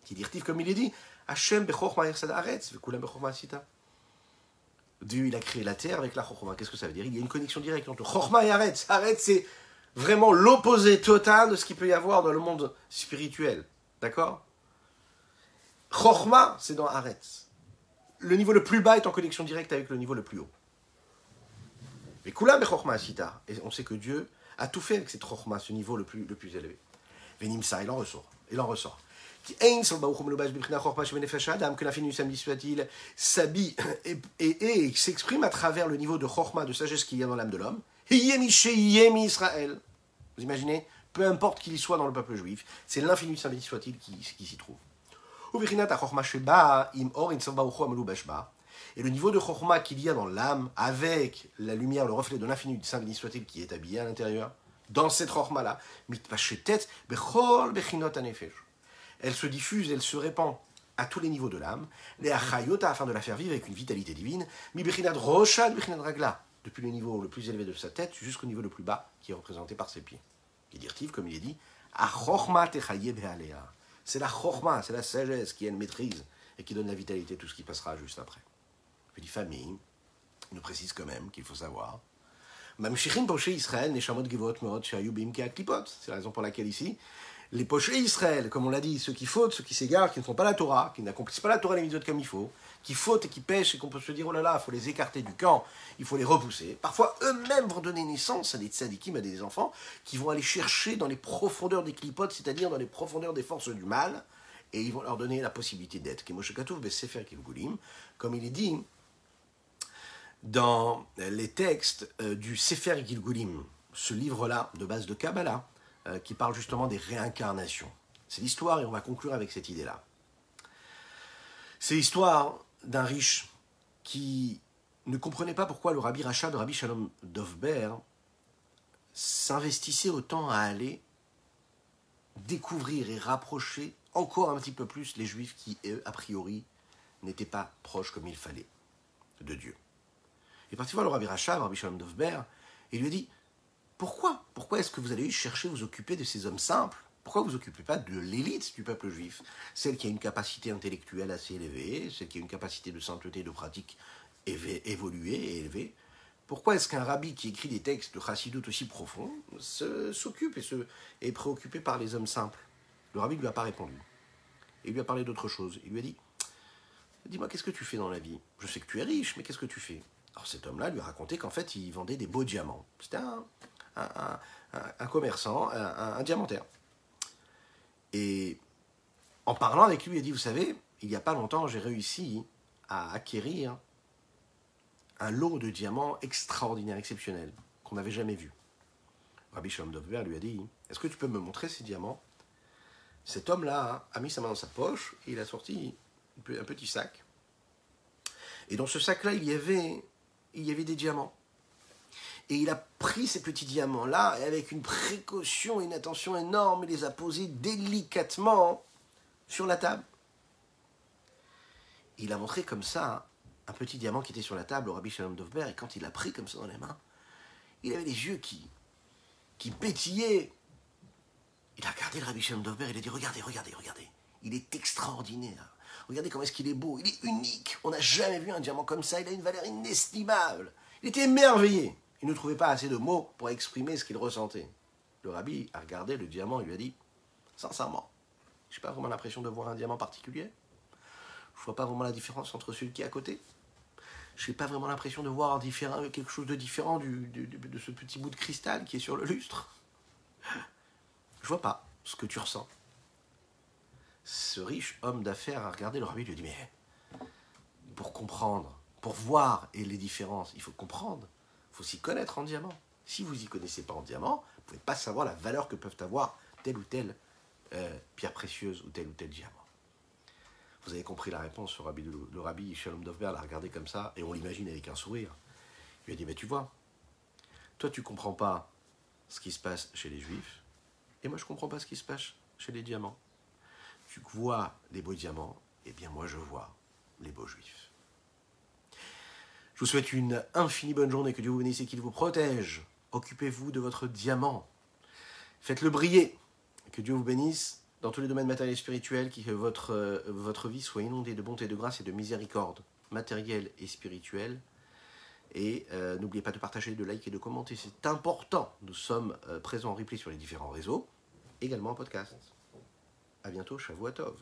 Qui dit, comme il est dit, Hashem bechorma yersad haaretz, vekulam bechorma asita. Dieu, il a créé la terre avec la Chorma. Qu'est-ce que ça veut dire? Il y a une connexion directe entre Chorma et Haaretz. Haaretz, c'est vraiment l'opposé total de ce qu'il peut y avoir dans le monde spirituel. D'accord? Chorma, c'est dans Haaretz. Le niveau le plus bas est en connexion directe avec le niveau le plus haut. Et Kula Bechorma Asita. Et on sait que Dieu a tout fait avec cette Chorma, ce niveau le plus élevé. Venimsa, il en ressort. Que l'infini samedi soit-il s'habille et s'exprime à travers le niveau de Chorma, de sagesse qu'il y a dans l'âme de l'homme. Israël. Vous imaginez? Peu importe qu'il y soit dans le peuple juif, c'est l'infini samedi soit-il qui s'y trouve. Et le niveau de Chorma qu'il y a dans l'âme, avec la lumière, le reflet de l'infini du Saint béni soit-il qui est habillé à l'intérieur, dans cette Chorma-là, elle se diffuse, elle se répand à tous les niveaux de l'âme, les achayota, afin de la faire vivre avec une vitalité divine, depuis le niveau le plus élevé de sa tête jusqu'au niveau le plus bas, qui est représenté par ses pieds. Et dire-t-il, comme il est dit, c'est la chorma, c'est la sagesse qui a une maîtrise et qui donne la vitalité à tout ce qui passera juste après. Puis les familles, il nous précise quand même qu'il faut savoir. C'est la raison pour laquelle ici, les pochés Israël, comme on l'a dit, ceux qui fautent, ceux qui s'égarent, qui ne font pas la Torah, qui n'accomplissent pas la Torah et les mitzvot comme il faut, qui fautent et qui pêchent et qu'on peut se dire, oh là là, il faut les écarter du camp, il faut les repousser. Parfois, eux-mêmes vont donner naissance à des tzadikim, à des enfants, qui vont aller chercher dans les profondeurs des clipotes, c'est-à-dire dans les profondeurs des forces du mal, et ils vont leur donner la possibilité d'être. Comme il est dit dans les textes du Sefer Gilgulim, ce livre-là, de base de Kabbalah, qui parle justement des réincarnations. C'est l'histoire, et on va conclure avec cette idée-là. C'est l'histoire d'un riche qui ne comprenait pas pourquoi le Rabbi Rachad, Rabbi Shalom Dovber, s'investissait autant à aller découvrir et rapprocher encore un petit peu plus les Juifs qui, eux, a priori, n'étaient pas proches comme il fallait de Dieu. Et parti voir le Rabbi Rachad, Rabbi Shalom Dovber, et lui a dit, pourquoi est-ce que vous allez chercher vous occuper de ces hommes simples? Pourquoi vous ne vous occupez pas de l'élite du peuple juif? Celle qui a une capacité intellectuelle assez élevée, celle qui a une capacité de sainteté, de pratique évoluée et élevée. Pourquoi est-ce qu'un rabbi qui écrit des textes de chassidut aussi profonds s'occupe et est préoccupé par les hommes simples? Le rabbi ne lui a pas répondu. Il lui a parlé d'autre chose. Il lui a dit, dis-moi, qu'est-ce que tu fais dans la vie? Je sais que tu es riche, mais qu'est-ce que tu fais? Alors cet homme-là lui a raconté qu'en fait, il vendait des beaux diamants. C'était un commerçant, un diamantaire. Et en parlant avec lui, il a dit, vous savez, il n'y a pas longtemps, j'ai réussi à acquérir un lot de diamants extraordinaire, exceptionnel, qu'on n'avait jamais vu. Rabbi Shalom Dovber lui a dit, est-ce que tu peux me montrer ces diamants? Cet homme-là a mis sa main dans sa poche et il a sorti un petit sac. Et dans ce sac-là, il y avait des diamants. Et il a pris ces petits diamants-là et avec une précaution et une attention énorme, il les a posés délicatement sur la table. Il a montré comme ça un petit diamant qui était sur la table au Rabbi Shalom Dovber, et quand il l'a pris comme ça dans les mains, il avait les yeux qui pétillaient. Il a regardé le Rabbi Shalom Dovber, il a dit, regardez, il est extraordinaire. Regardez comment est-ce qu'il est beau, il est unique. On n'a jamais vu un diamant comme ça, il a une valeur inestimable. Il était émerveillé. Il ne trouvait pas assez de mots pour exprimer ce qu'il ressentait. Le Rabbi a regardé le diamant et lui a dit, sincèrement, je n'ai pas vraiment l'impression de voir un diamant particulier. Je ne vois pas vraiment la différence entre celui qui est à côté. Je n'ai pas vraiment l'impression de voir quelque chose de différent de ce petit bout de cristal qui est sur le lustre. Je vois pas ce que tu ressens. Ce riche homme d'affaires a regardé le Rabbi et lui a dit, mais pour comprendre, pour voir et les différences, il faut comprendre, il faut s'y connaître en diamant. Si vous n'y connaissez pas en diamant, vous ne pouvez pas savoir la valeur que peuvent avoir telle ou telle pierre précieuse ou tel diamant. Vous avez compris la réponse, le Rabbi Shalom Dovber l'a regardé comme ça, et on l'imagine avec un sourire. Il lui a dit, mais tu vois, toi tu ne comprends pas ce qui se passe chez les Juifs, et moi je ne comprends pas ce qui se passe chez les diamants. Tu vois les beaux diamants, et bien moi je vois les beaux Juifs. Je vous souhaite une infinie bonne journée, que Dieu vous bénisse et qu'il vous protège. Occupez-vous de votre diamant, faites-le briller, que Dieu vous bénisse dans tous les domaines matériels et spirituels, que votre vie soit inondée de bonté, de grâce et de miséricorde, matérielle et spirituelle. Et n'oubliez pas de partager, de liker et de commenter, c'est important. Nous sommes présents en replay sur les différents réseaux, également en podcast. À bientôt, Shavua Tov.